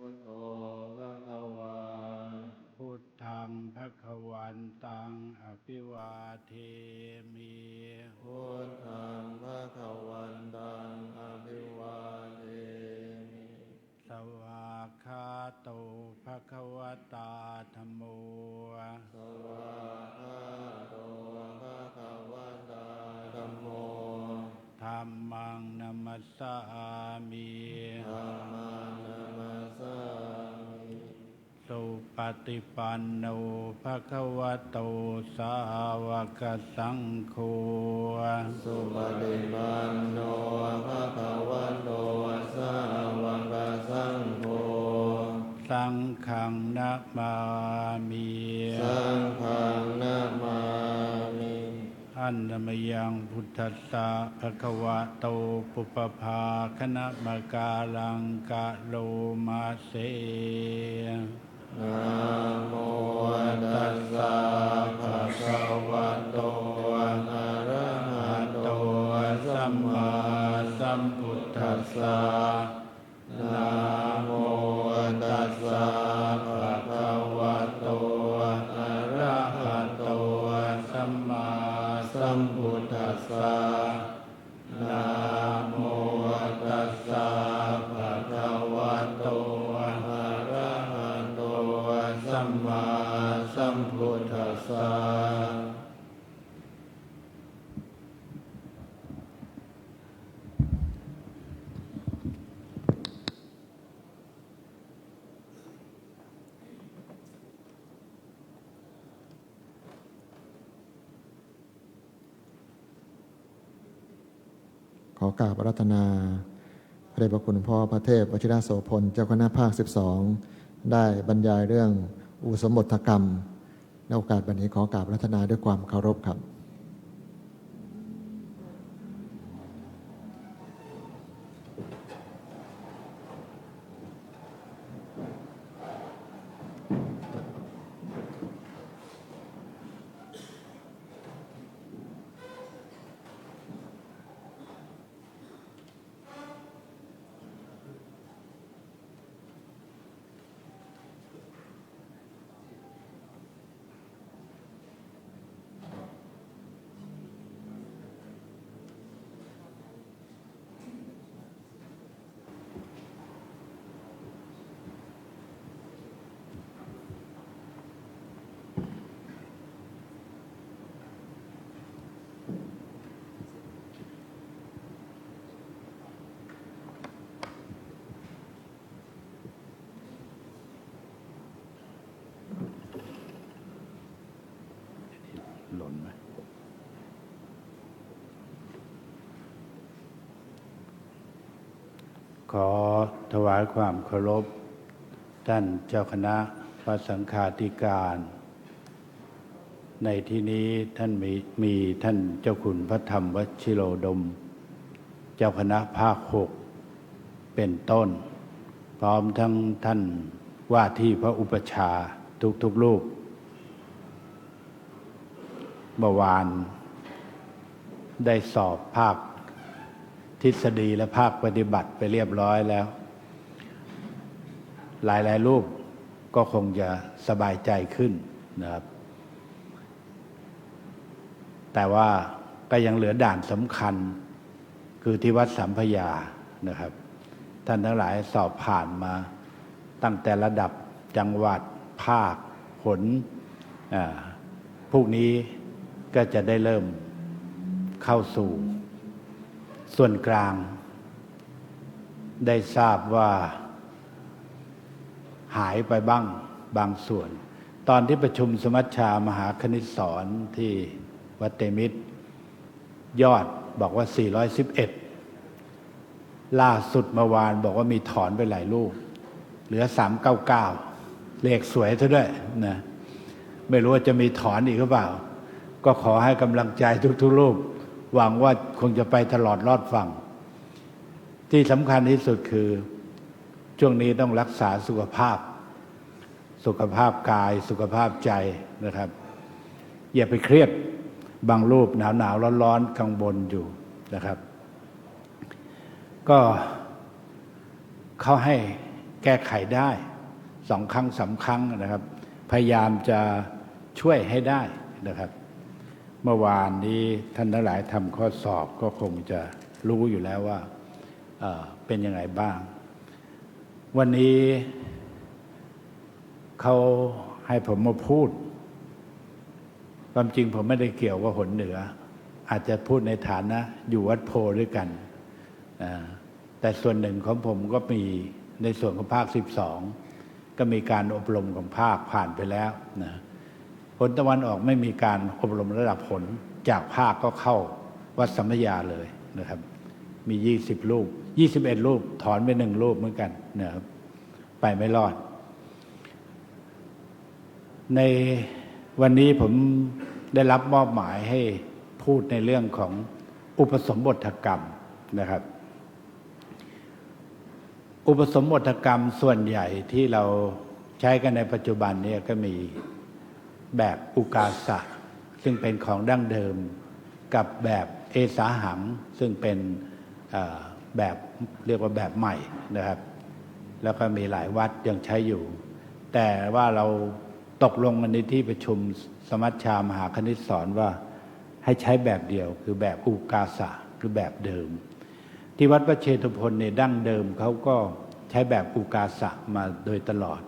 พุทโธภะคะวาพุทธังภคะวันตังอภิวาเทมิพุทธังภะคะวันตังอภิวาเทมิสวากขาโตภะคะวตาธัมโมสวากขาโตภะคะวตาธัมโมธัมมังนัมมัสสามิธัมมังนัมมัสสามิสุปฏิปันโนภะคะวะโตสาวกสังโฆสุปฏิปันโนภะคะวะโตสาวกสังโฆสังฆังนะมามิสังฆังนะมามิอันนมยังพุทธัสสะภะคะวะโตปุปภาคณมกาลังกะโลมาเสนะโมตัสสะภะคะวะโตอะระหะโตสัมมาสัมพุทธัสสะนะโมตัสสะภะคะวะโตอะระหะโตสัมมาสัมพุทธัสสะนะโมตัสสะภะคะวะโตอะระหะโตสัมมาสัมพุทธัสสะขอกราบอาราธนาพระเดชพระคุณพ่อพระเทพวชิรโสพลเจ้าคณะภาค 12ได้บรรยายเรื่องอุสมบทกรรมในโอกาสบัดนี้ขอกราบอาราธนาด้วยความเคารพครับหล่นไหมขอถวายความเคารพท่านเจ้าคณะพระสังฆาธิการในที่นี้ท่านมีท่านเจ้าคุณพระธรรมวชิโรดมเจ้าคณะภาค 6เป็นต้นพร้อมทั้งท่านว่าที่พระอุปัชฌาย์ทุกรูปเมื่อวานได้สอบภาคทฤษฎีและภาคปฏิบัติไปเรียบร้อยแล้วหลายรูปก็คงจะสบายใจขึ้นนะครับแต่ว่าก็ยังเหลือด่านสำคัญคือที่วัดสัมพยานะครับท่านทั้งหลายสอบผ่านมาตั้งแต่ระดับจังหวัดภาคผลพวกนี้ก็จะได้เริ่มเข้าสู่ส่วนกลางได้ทราบว่าหายไปบ้างบางส่วนตอนที่ประชุมสมัชชามหาคณิตสอนที่วัดเตมิตรยอดบอกว่า411ล่าสุดเมื่อวานบอกว่ามีถอนไปหลายรูปเหลือ399เลขสวยซะด้วยนะไม่รู้ว่าจะมีถอนอีกหรือเปล่าก็ขอให้กำลังใจทุกๆรูปหวังว่าคงจะไปตลอดรอดฝั่งที่สำคัญที่สุดคือช่วงนี้ต้องรักษาสุขภาพกายสุขภาพใจนะครับอย่าไปเครียดบางรูปหนาวร้อนกังวลอยู่นะครับก็เขาให้ แก้ไขได้2 ครั้ง 3 ครั้งนะครับพยายามจะช่วยให้ได้นะครับเมื่อวานนี้ท่านทั้งหลายทำข้อสอบก็คงจะรู้อยู่แล้วว่าเป็นยังไงบ้างวันนี้เขาให้ผมมาพูดความจริงผมไม่ได้เกี่ยวกับหนเหนืออาจจะพูดในฐานะอยู่วัดโพด้วยกันแต่ส่วนหนึ่งของผมก็มีในส่วนของภาค12ก็มีการอบรมของภาคผ่านไปแล้วนะผลตะวันออกไม่มีการอบรมระดับผลจากภาคก็เข้าวัดสัมมยาเลยนะครับมี20 รูป21 รูปถอนไป1 รูปเหมือนกันนะครับไปไม่รอดในวันนี้ผมได้รับมอบหมายให้พูดในเรื่องของอุปสมบทกรรมนะครับอุปสมบทกรรมส่วนใหญ่ที่เราใช้กันในปัจจุบันนี้ก็มีแบบอุกาสะซึ่งเป็นของดั้งเดิมกับแบบเอสาหังซึ่งเป็นแบบเรียกว่าแบบใหม่นะครับแล้วก็มีหลายวัดยังใช้อยู่แต่ว่าเราตกลงกันในที่ประชุมสมัชชามหาคณิตสอนว่าให้ใช้แบบเดียวคือแบบอุกาสะคือแบบเดิมที่วัดพระเชตุพนในดั้งเดิมเขาก็ใช้แบบอุกาสะมาโดยตลอด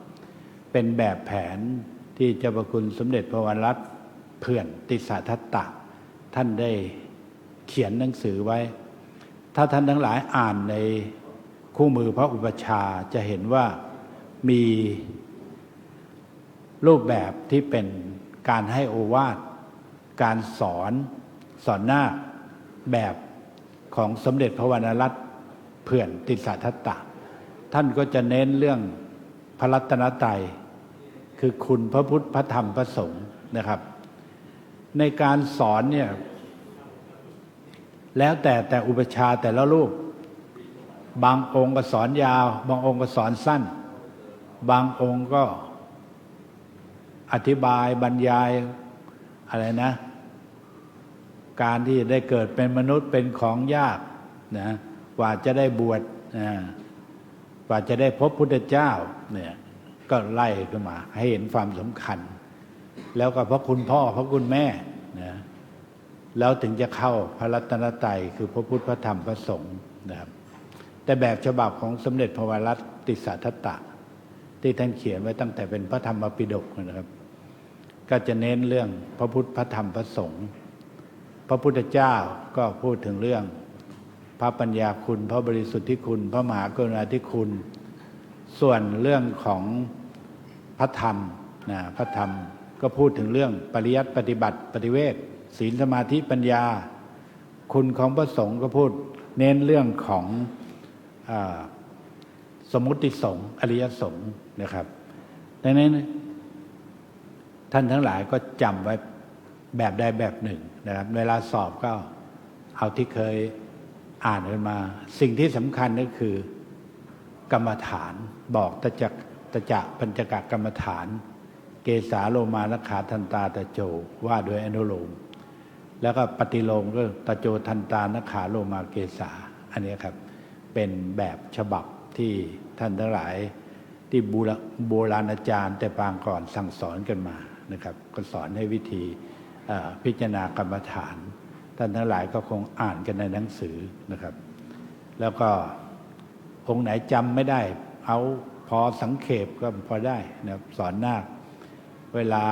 เป็นแบบแผนที่เจ้าพระคุณสมเด็จพระวรรัตน์เพื่อนติสสทัตตะท่านได้เขียนหนังสือไว้ถ้าท่านทั้งหลายอ่านในคู่มือพระอุปัชฌาย์จะเห็นว่ามีรูปแบบที่เป็นการให้โอวาทการสอนหน้าแบบของสมเด็จพระวรรณรัตน์เพื่อนติสสทัตตะท่านก็จะเน้นเรื่องพระรัตนตรัยคือคุณพระพุทธพระธรรมพระสงฆ์นะครับในการสอนเนี่ยแล้วแต่อุปัชฌาย์แต่ละรูปบางองค์ก็สอนยาวบางองค์ก็สอนสั้นบางองค์ก็อธิบายบรรยายอะไรนะการที่ได้เกิดเป็นมนุษย์เป็นของยากนะกว่าจะได้บวชกว่าจะได้พบพุทธเจ้าเนี่ยก็ไล่ขึ้นมาให้เห็นความสำคัญแล้วก็พระคุณพ่อพระคุณแม่นะแล้วถึงจะเข้าพระรัตนตรัยคือพระพุทธพระธรรมพระสงฆ์นะครับแต่แบบฉบับของสมเด็จพระวรรณรัตน์ติสสทัตตะที่ท่านเขียนไว้ตั้งแต่เป็นพระธรรมปิฎกนะครับก็จะเน้นเรื่องพระพุทธพระธรรมพระสงฆ์พระพุทธเจ้าก็พูดถึงเรื่องพระปัญญาคุณพระบริสุทธิคุณพระมหากรุณาธิคุณส่วนเรื่องของพระธรรมนะพระธรรมก็พูดถึงเรื่องปริยัติปฏิบัติปฏิเวทศีลสมาธิปัญญาคุณของพระสงฆ์ก็พูดเน้นเรื่องของสมมุติสงฆ์อริยสงฆ์นะครับดังนั้นท่านทั้งหลายก็จำไว้แบบใดแบบหนึ่งนะครับเวลาสอบก็เอาที่เคยอ่านกันมาสิ่งที่สำคัญก็คือกรรมฐานบอกตจะปัญจกกรรมฐานเกสาโลมานัคขาทันตาตะโจว่าโดยอนุโลมแล้วก็ปฏิโลมก็ตะโจทันตานัคขาโลมาเกสาอันนี้ครับเป็นแบบฉบับที่ท่านทั้งหลายที่โบราณอาจารย์แต่ปางก่อนสั่งสอนกันมานะครับก็สอนให้วิธีพิจารณากรรมฐานท่านทั้งหลายก็คงอ่านกันในหนังสือนะครับแล้วก็องค์ไหนจำไม่ได้เอาพอสังเขปก็พอได้นะครับสอนนาคเวลา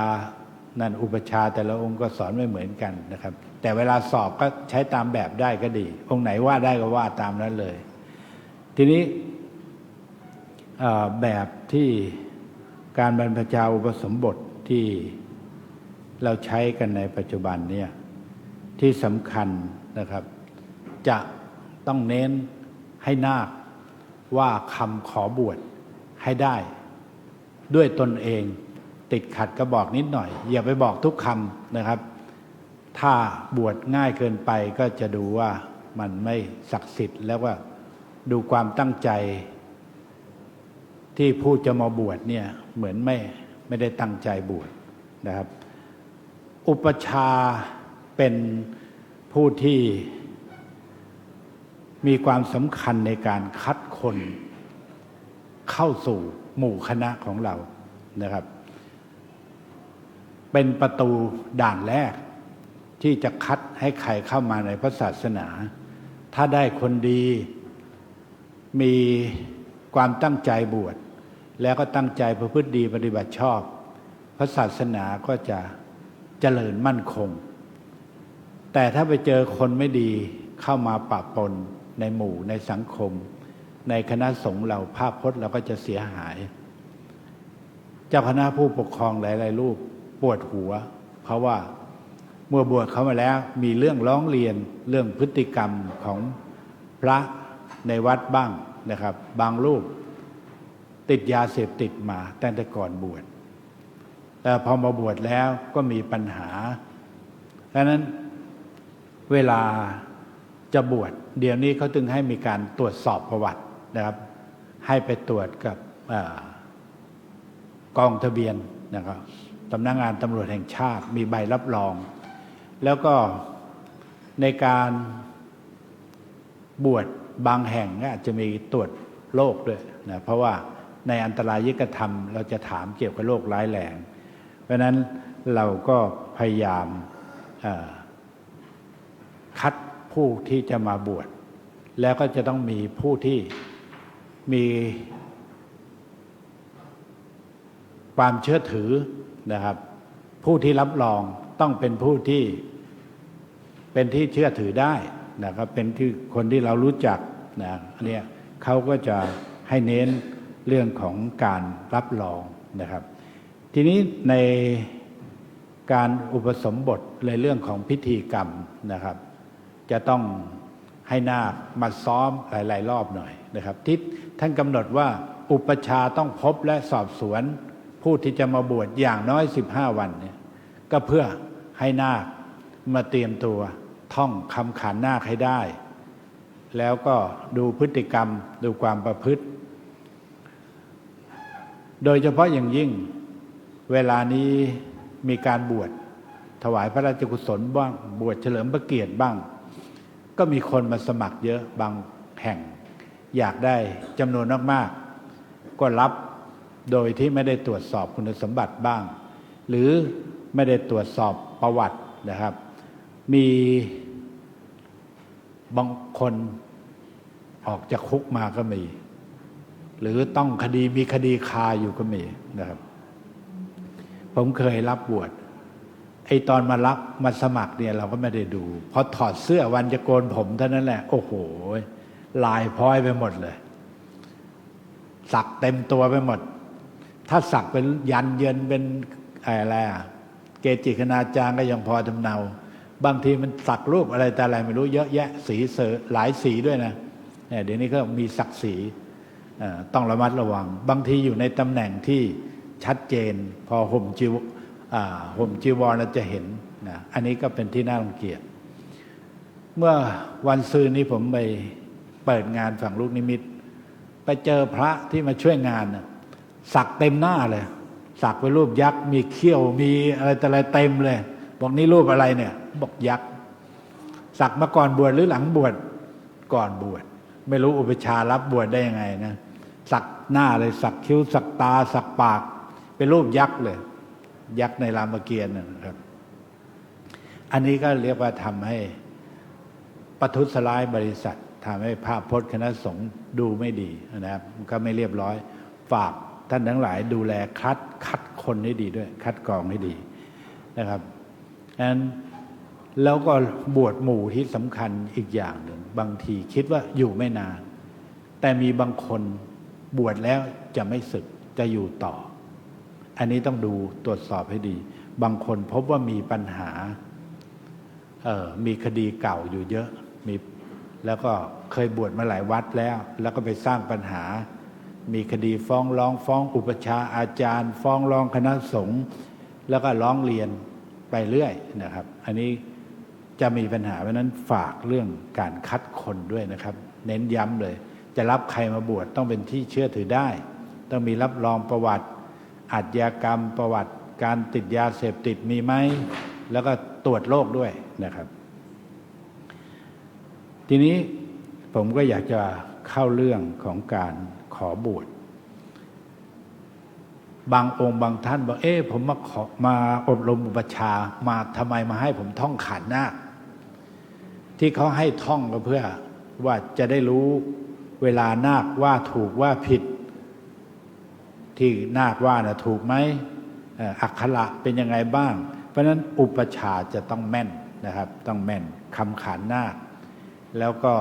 นั่นอุปชฌาย์แต่ละองค์ก็สอนไม่เหมือนกันนะครับแต่เวลาสอบก็ใช้ตามแบบได้ก็ดีองค์ไหนว่าได้ก็ว่าตามนั้นเลยทีนี้แบบที่การบรรพชาอุปสมบทที่เราใช้กันในปัจจุบันเนี่ยที่สำคัญนะครับจะต้องเน้นให้นาคว่าคำขอบวชให้ได้ด้วยตนเองติดขัดก็บอกนิดหน่อยอย่าไปบอกทุกคำนะครับถ้าบวชง่ายเกินไปก็จะดูว่ามันไม่ศักดิ์สิทธิ์แล้วว่าดูความตั้งใจที่ผู้จะมาบวชเนี่ยเหมือนไม่ได้ตั้งใจบวชนะครับอุปชฌาย์เป็นผู้ที่มีความสำคัญในการคัดคน เข้าสู่หมู่คณะของเรานะครับเป็นประตูด่านแรกที่จะคัดให้ใครเข้ามาในพระศาสนาถ้าได้คนดีมีความตั้งใจบวชแล้วก็ตั้งใจประพฤติดีปฏิบัติชอบพระศาสนาก็จะเจริญมั่นคงแต่ถ้าไปเจอคนไม่ดีเข้ามาปะปนในหมู่ในสังคมในคณะสงฆ์เราภาพพจน์เราก็จะเสียหายเจ้าคณะผู้ปกครองหลายๆรูปปวดหัวเพราะว่าเมื่อบวชเข้ามาแล้วมีเรื่องร้องเรียนเรื่องพฤติกรรมของพระในวัดบ้างนะครับบางรูปติดยาเสพติดมาตั้งแต่ก่อนบวชแต่พอมาบวชแล้วก็มีปัญหาดังนั้นเวลาจะบวชเดี๋ยวนี้เขาจึงให้มีการตรวจสอบประวัตินะครับให้ไปตรวจกับกองทะเบียนนะครับสำนักงานตำรวจแห่งชาติมีใบรับรองแล้วก็ในการบวชบางแห่งก็อาจจะมีตรวจโรคด้วยนะเพราะว่าในอันตรายิกธรรมเราจะถามเกี่ยวกับโรคร้ายแรงเพราะนั้นเราก็พยายามคัดผู้ที่จะมาบวชแล้วก็จะต้องมีผู้ที่มีความเชื่อถือนะครับผู้ที่รับรองต้องเป็นผู้ที่เป็นที่เชื่อถือได้นะครับเป็นที่คนที่เรารู้จักนะอันนี้เขาก็จะให้เน้นเรื่องของการรับรองนะครับทีนี้ในการอุปสมบทในเรื่องของพิธีกรรมนะครับจะต้องให้นาคมาซ้อมหลายๆรอบหน่อยนะครับที่ท่านกำหนดว่าอุปชาต้องพบและสอบสวนผู้ที่จะมาบวชอย่างน้อย15 วันเนี่ยก็เพื่อให้นาคมาเตรียมตัวท่องคำขานนาคให้ได้แล้วก็ดูพฤติกรรมดูความประพฤติโดยเฉพาะอย่างยิ่งเวลานี้มีการบวชถวายพระราชกุศลบ้างบวชเฉลิมพระเกียรติบ้างก็มีคนมาสมัครเยอะบางแห่งอยากได้จำนวนมากๆก็รับโดยที่ไม่ได้ตรวจสอบคุณสมบัติบ้างหรือไม่ได้ตรวจสอบประวัตินะครับมีบางคนออกจากคุกมาก็มีหรือต้องมีคดีคาอยู่ก็มีนะครับผมเคยรับบวชตอนมาสมัครเนี่ยเราก็ไม่ได้ดูพอถอดเสื้อวันจะโกนผมเท่านั้นแหละโอ้โหลายพ้อยไปหมดเลยสักเต็มตัวไปหมดถ้าสักเป็นยันเยินเป็นอะไรเกจิคณาจารย์ก็ยังพอทำเนาบางทีมันสักรูปอะไรแต่อะไรไม่รู้เยอะแยะสีเสือหลายสีด้วยนะเดี๋ยวนี้ก็มีศักดิ์ศรีต้องระมัดระวังบางทีอยู่ในตำแหน่งที่ชัดเจนพอห่มจีวรเราจะเห็นนะอันนี้ก็เป็นที่น่ารังเกียจเมื่อวันซืนนี้ผมไปเปิดงานฝั่งลูกนิมิตไปเจอพระที่มาช่วยงานสักเต็มหน้าเลยสักเป็นรูปยักษ์มีเขี้ยวมีอะไรแต่อะไรเต็มเลยบอกนี่รูปอะไรเนี่ยบอกยักษ์สักมาก่อนบวชหรือหลังบวชก่อนบวชไม่รู้อุปชารับบวชได้ยังไงนะสักหน้าเลยสักคิ้วสักตาสักปากเป็นรูปยักษ์เลยยักษ์ในรามเกียรตินะครับอันนี้ก็เรียกว่าทำให้ประทุษร้ายบริษัททำให้ภาพพจน์คณะสงฆ์ดูไม่ดีนะครับก็ไม่เรียบร้อยฝากท่านทั้งหลายดูแลคัดคนให้ดีด้วยคัดกรองให้ดีนะครับฉะนั้นแล้วก็บวชหมู่ที่สำคัญอีกอย่างหนึ่งบางทีคิดว่าอยู่ไม่นานแต่มีบางคนบวชแล้วจะไม่สึกจะอยู่ต่ออันนี้ต้องดูตรวจสอบให้ดีบางคนพบว่ามีปัญหามีคดีเก่าอยู่เยอะแล้วก็เคยบวชมาหลายวัดแล้วก็ไปสร้างปัญหามีคดีฟ้องร้องฟ้องอุปชฌาย์อาจารย์ฟ้องร้องคณะสงฆ์แล้วก็ร้องเรียนไปเรื่อยนะครับอันนี้จะมีปัญหาเพราะนั้นฝากเรื่องการคัดคนด้วยนะครับเน้นย้ำเลยจะรับใครมาบวชต้องเป็นที่เชื่อถือได้ต้องมีรับรองประวัติอาชญากรรมประวัติการติดยาเสพติดมีไหมแล้วก็ตรวจโรคด้วยนะครับทีนี้ผมก็อยากจะเข้าเรื่องของการขอบวช บางองค์บางท่านบอกผมมาอบรมอุปชฌาย์มาทำไมมาให้ผมท่องขันธ์นาคที่เขาให้ท่องก็เพื่อว่าจะได้รู้เวลานาคว่าถูกว่าผิดที่นาคว่าน่ะถูกไหมอักขระเป็นยังไงบ้างเพราะฉะนั้นอุปชฌาย์จะต้องแม่นนะครับต้องแม่นคำขานนาคแล้วก็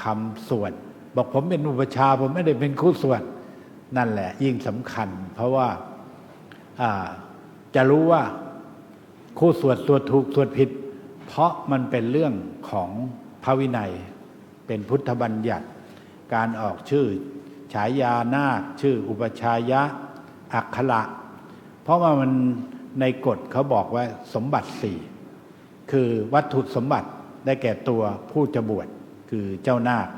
คำสวดบอกผมเป็นอุปชฌาย์ผมไม่ได้เป็นคู่สวดนั่นแหละยิ่งสำคัญเพราะว่าจะรู้ว่าคู่สวดถูกสวดผิดเพราะมันเป็นเรื่องของพระวินัยเป็นพุทธบัญญัติการออกชื่อฉายานาคชื่ออุปชายะอักขระเพราะว่ามันในกฎเขาบอกว่าสมบัติสี่คือวัตถุสมบัติได้แก่ตัวผู้จะบวชคือเจ้านาค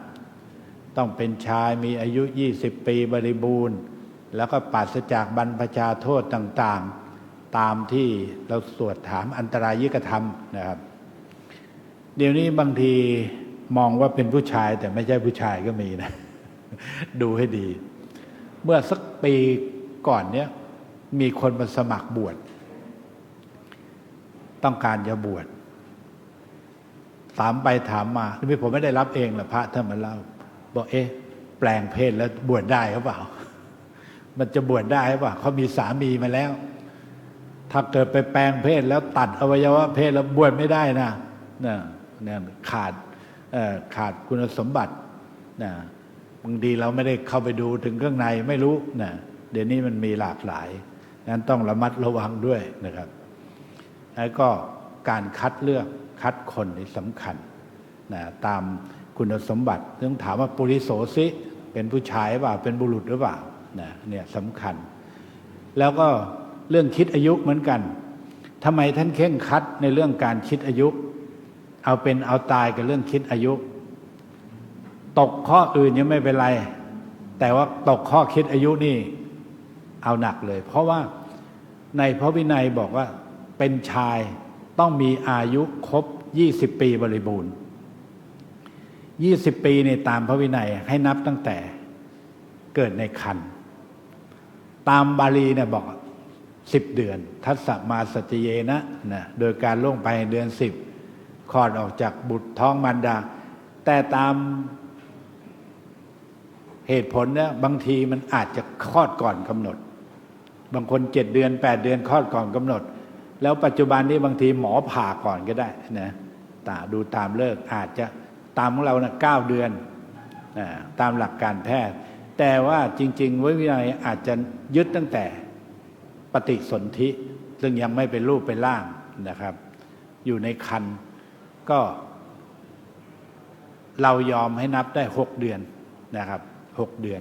ต้องเป็นชายมีอายุ20 ปีบริบูรณ์แล้วก็ปราศจากบรรพชาโทษต่างๆตามที่เราสวดถามอันตรายิกธรรมนะครับเดี๋ยวนี้บางทีมองว่าเป็นผู้ชายแต่ไม่ใช่ผู้ชายก็มีนะ ดูให้ดีเมื่อสักปีก่อนเนี้ยมีคนมาสมัครบวชต้องการจะบวชถามไปถามมาที่ผมไม่ได้รับเองหรอกพระท่านมาเล่าบอกแปลงเพศแล้วบวชได้หรือเปล่ามันจะบวชได้หรือเปล่าเขามีสามีมาแล้วถ้าเกิดไปแปลงเพศแล้วตัดอวัยวะเพศแล้วบวชไม่ได้นะเนี่ยขาดคุณสมบัตินะบางทีเราไม่ได้เข้าไปดูถึงข้างในไม่รู้นะเดี๋ยวนี้มันมีหลากหลายนั้นต้องระมัดระวังด้วยนะครับแล้วก็การคัดเลือกคัดคนนี่สำคัญนะตามคุณสมบัติต้องถามว่าปุริโสสิเป็นผู้ชายหรือเปล่าเป็นบุรุษหรือเปล่านะเนี่ยสำคัญแล้วก็เรื่องคิดอายุเหมือนกันทำไมท่านเคร่งครัดในเรื่องการคิดอายุเอาเป็นเอาตายกับเรื่องคิดอายุตกข้ออื่นยังไม่เป็นไรแต่ว่าตกข้อคิดอายุนี่เอาหนักเลยเพราะว่าในพระวินัยบอกว่าเป็นชายต้องมีอายุครบ20 ปีบริบูรณ์20 ปีในตามพระวินัยให้นับตั้งแต่เกิดในครรภ์ตามบาลีเนี่ยบอก10 เดือนทัสสมาสัจเยนะโดยการล่วงไปเดือน10คลอดออกจากบุตรท้องมารดาแต่ตามเหตุผลเนี่ยบางทีมันอาจจะคลอดก่อนกำหนดบางคน7 เดือน8 เดือนคลอดก่อนกำหนดแล้วปัจจุบันนี้บางทีหมอผ่าก่อนก็ได้นะดูตามฤกษ์อาจจะตามของเรานะ9 เดือนตามหลักการแพทย์แต่ว่าจริงๆวินัยอาจจะยึดตั้งแต่ปฏิสนธิซึ่งยังไม่เป็นรูปเป็นร่างนะครับอยู่ในครรภ์ก็เรายอมให้นับได้6 เดือนนะครับ6 เดือน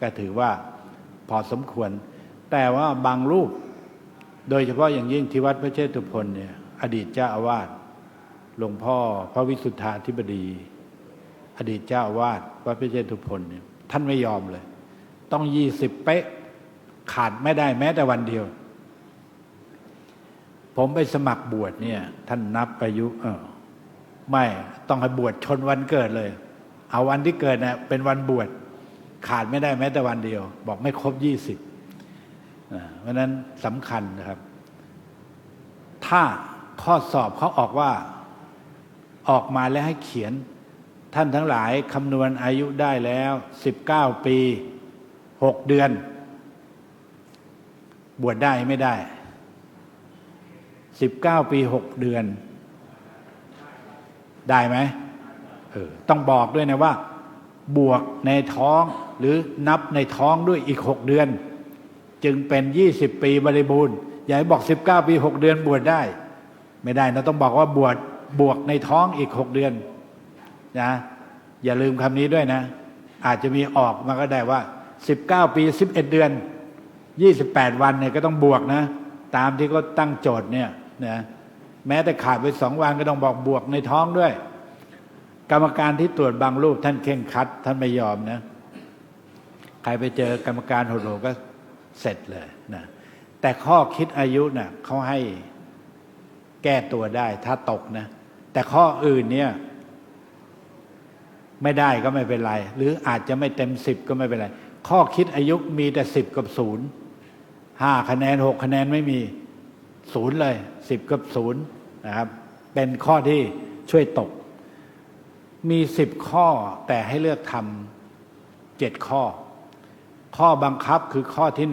ก็ถือว่าพอสมควรแต่ว่าบางรูปโดยเฉพาะอย่างยิ่งที่วัดพระเชตุพนเนี่ยอดีตเจ้าอาวาสหลวงพ่อพระวิสุทธาธิบดีอดีตเจ้าอาวาสวัดพระเชตุพนเนี่ยท่านไม่ยอมเลยต้อง20 เป๊ะขาดไม่ได้แม้แต่วันเดียวผมไปสมัครบวชเนี่ยท่านนับอายุไม่ต้องให้บวชชนวันเกิดเลยเอาวันที่เกิดเนี่ยเป็นวันบวชขาดไม่ได้แม้แต่วันเดียวบอกไม่ครบ20เพราะนั้นสำคัญนะครับถ้าข้อสอบเขาออกว่าออกมาแล้วให้เขียนท่านทั้งหลายคำนวณอายุได้แล้ว19 ปี6 เดือนบวชได้ไม่ได้19 ปี6 เดือนได้ไหมต้องบอกด้วยนะว่าบวกในท้องหรือนับในท้องด้วยอีก6 เดือนจึงเป็น20 ปีบริบูรณ์อย่าให้บอก19 ปี6 เดือนบวชได้ไม่ได้นะต้องบอกว่าบวกในท้องอีก6 เดือนนะอย่าลืมคำนี้ด้วยนะอาจจะมีออกมาก็ได้ว่า19 ปี11 เดือน28 วันเนี่ยก็ต้องบวกนะตามที่เขาตั้งโจทย์เนี่ยนะแม้แต่ขาดไป2 วันก็ต้องบอกบวกในท้องด้วยกรรมการที่ตรวจบางรูปท่านเคร่งครัดท่านไม่ยอมนะใครไปเจอกรรมการโหดๆก็เสร็จเลยนะแต่ข้อคิดอายุน่ะเขาให้แก้ตัวได้ถ้าตกนะแต่ข้ออื่นเนี่ยไม่ได้ก็ไม่เป็นไรหรืออาจจะไม่เต็ม10ก็ไม่เป็นไรข้อคิดอายุมีแต่10 กับ 0 5 คะแนน 6 คะแนนไม่มี0เลย10 กับ 0นะครับเป็นข้อที่ช่วยตกมี10 ข้อแต่ให้เลือกทำ7 ข้อข้อบังคับคือข้อที่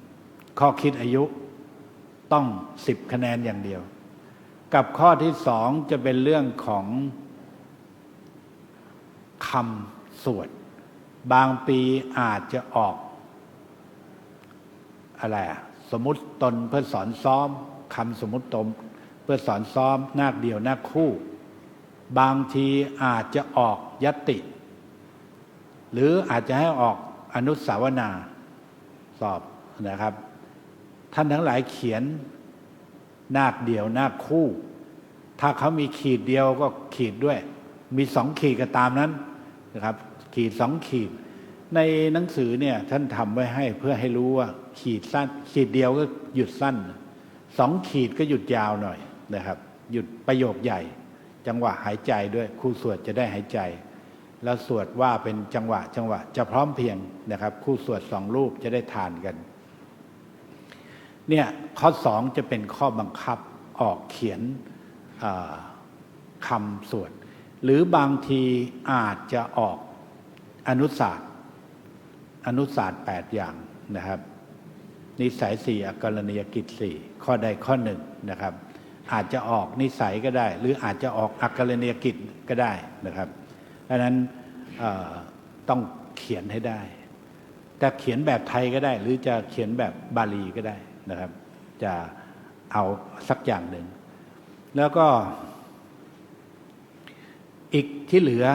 1ข้อคิดอายุต้อง10 คะแนนอย่างเดียวกับข้อที่2จะเป็นเรื่องของคำสวดบางปีอาจจะออกอะไรสมมุติตนเพื่อสอนซ้อมคำสมมุติตนเพื่อสอนซ้อมนาคเดียวนาคคู่บางทีอาจจะออกญัตติหรืออาจจะให้ออกอนุสาวนาสอบนะครับท่านทั้งหลายเขียนนาคเดียวนาคคู่ถ้าเขามีขีดเดียวก็ขีดด้วยมี2 ขีดก็ตามนั้นนะครับขีด2 ขีดในหนังสือเนี่ยท่านทำไว้ให้เพื่อให้รู้ว่าขีดสั้นขีดเดียวก็หยุดสั้น2 ขีดก็หยุดยาวหน่อยนะครับหยุดประโยคใหญ่จังหวะหายใจด้วยครูสวดจะได้หายใจแล้วสวดว่าเป็นจังหวะจะพร้อมเพียงนะครับครูสวด2 รูปจะได้ทานกันเนี่ยข้อ2จะเป็นข้อบังคับออกเขียนคำสวดหรือบางทีอาจจะออกอนุศาสตร์8 อย่างนะครับนิสัย4อกรณียกิจ4ข้อใดข้อ1นะครับอาจจะออกนิสัยก็ได้หรืออาจจะออกอักกรณียกิจก็ได้นะครับเพราะฉะนั้นต้องเขียนให้ได้แต่เขียนแบบไทยก็ได้หรือจะเขียนแบบบาลีก็ได้นะครับจะเอาสักอย่างหนึ่งแล้วก็อีกที่เหลือ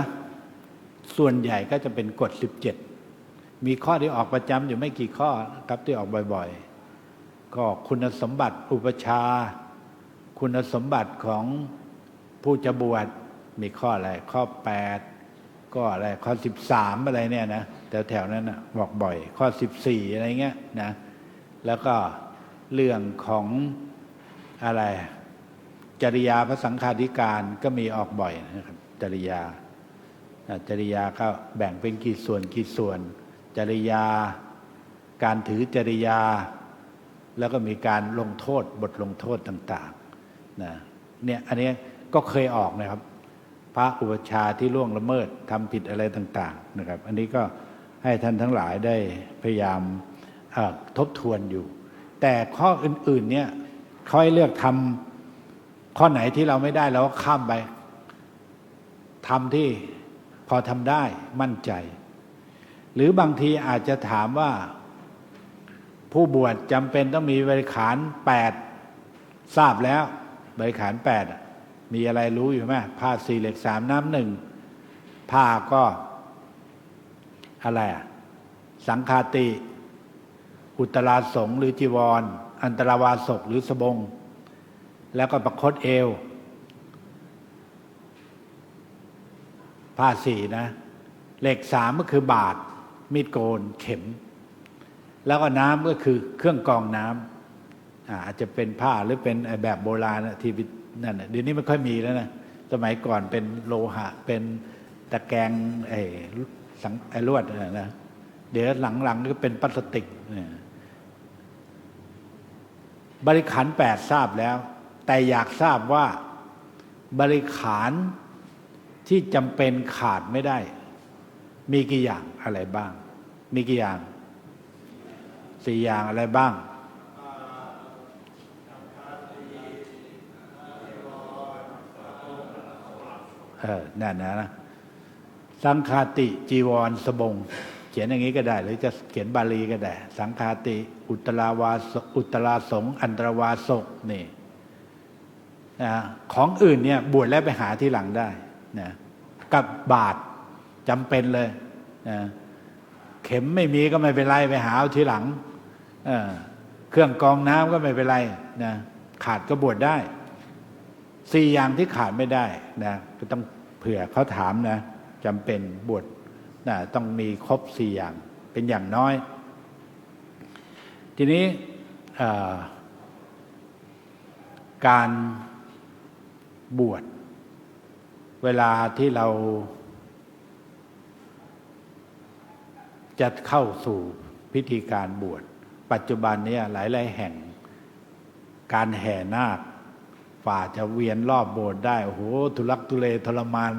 ส่วนใหญ่ก็จะเป็นกฎ17มีข้อที่ออกประจำอยู่ไม่กี่ข้อครับที่ออกบ่อยๆก็คุณสมบัติอุปชาคุณสมบัติของผู้จะบวชมีข้ออะไรข้อ8ก็อะไรข้อ13อะไรเนี่ยนะแถวๆนั้นนะบอกบ่อยข้อ14อะไรเงี้ยนะแล้วก็เรื่องของอะไรจริยาพระสังฆาธิการก็มีออกบ่อยนะครับจริยาก็แบ่งเป็นกี่ส่วนจริยาการถือจริยาแล้วก็มีการลงโทษบทลงโทษต่างๆนะเนี่ยอันนี้ก็เคยออกนะครับพระอุปชฌาย์ที่ล่วงละเมิดทำผิดอะไรต่างๆนะครับอันนี้ก็ให้ท่านทั้งหลายได้พยายามทบทวนอยู่แต่ข้ออื่นๆเนี่ยค่อยเลือกทำข้อไหนที่เราไม่ได้เราก็ข้ามไปทำที่พอทำได้มั่นใจหรือบางทีอาจจะถามว่าผู้บวชจำเป็นต้องมีบริขาร8ทราบแล้วบริขาร8มีอะไรรู้อยู่ไหมผ้า4เหล็ก3น้ำ1ผ้าก็อะไรสังฆาติอุตราสงหรือจีวรอันตรวาสกหรือสบงแล้วก็ประคตเอวผ้า4นะเหล็ก3ก็คือบาทมีดโกนเข็มแล้วก็น้ำก็คือเครื่องกรองน้ำอาจจะเป็นผ้าหรือเป็นแบบโบราณที่นั่นเดี๋ยวนี้ไม่ค่อยมีแล้วนะสมัยก่อนเป็นโลหะเป็นตะแกรงลวดนะเดี๋ยวหลังๆก็เป็นพลาสติกบริขาร8ทราบแล้วแต่อยากทราบว่าบริขารที่จำเป็นขาดไม่ได้มีกี่อย่างอะไรบ้างมีกี่อย่าง4 อย่างอะไรบ้างนั่นนะสังฆาติจีวรสบงเขียนอย่างนี้ก็ได้หรือจะเขียนบาลีก็ได้สังฆาติอุตราสงอันตรวาสกนี่นะของอื่นเนี่ยบวชแล้วไปหาที่หลังได้นะกับบาทจำเป็นเลยนะเข็มไม่มีก็ไม่เป็นไรไปหาเอาทีหลังเครื่องกรองน้ำก็ไม่เป็นไรนะขาดก็บวชได้4 อย่างที่ขาดไม่ได้นะก็ต้องเผื่อเขาถามนะจำเป็นบวชนะต้องมีครบ4 อย่างเป็นอย่างน้อยทีนี้การบวชเวลาที่เราจะเข้าสู่พิธีการบวช ปัจจุบันนี้หลายๆแห่งการแห่นาคฝ่าจะเวียนรอบโบสถ์ได้โอ้โหทุลักทุเลทรมาน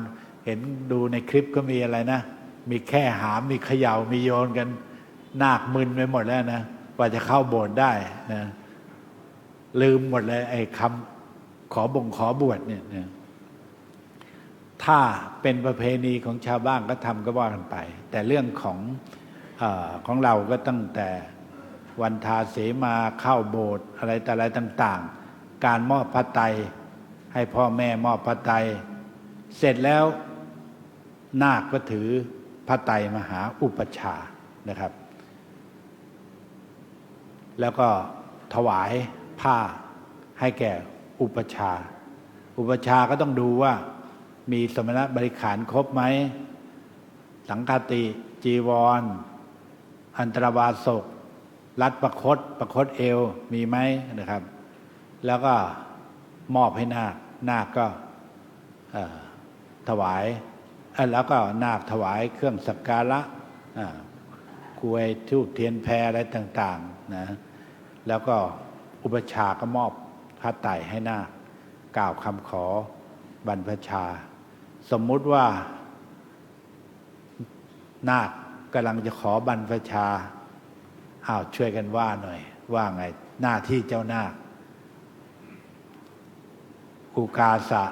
เห็นดูในคลิปก็มีอะไรนะมีแค่หามมีเขย่ามีโยนกันนาคมึนไปหมดแล้วนะกว่าจะเข้าโบสถ์ได้นะลืมหมดเลยไอ้คำขอบวชเนี่ยถ้าเป็นประเพณีของชาวบ้านก็ทำก็ว่ากันไปแต่เรื่องของเราก็ตั้งแต่วันทาเสมาเข้าโบสถ์อะไรแต่อะไรต่างๆการมอบพระไตรให้พ่อแม่มอบพระไตรเสร็จแล้วนาคก็ถือพระไตรมหาอุปชฌาย์นะครับแล้วก็ถวายผ้าให้แก่อุปชฌาย์อุปชฌาย์ก็ต้องดูว่ามีสมณบริขารครบไหมสังฆาติจีวรอันตรวาสกรัดประคตเอวมีไหมนะครับแล้วก็มอบให้นาคก็ถวายแล้วก็นาคถวายเครื่องสักการะกล้วยธูปเทียนแพอะไรต่างๆนะแล้วก็อุปชฌาย์ก็มอบพระไตรให้นาคกล่าวคำขอบรรพชาสมมุติว่านาคกำลังจะขอบรรพชาช่วยกันว่าหน่อยว่าไงหน้าที่เจ้านาคอุกาสะ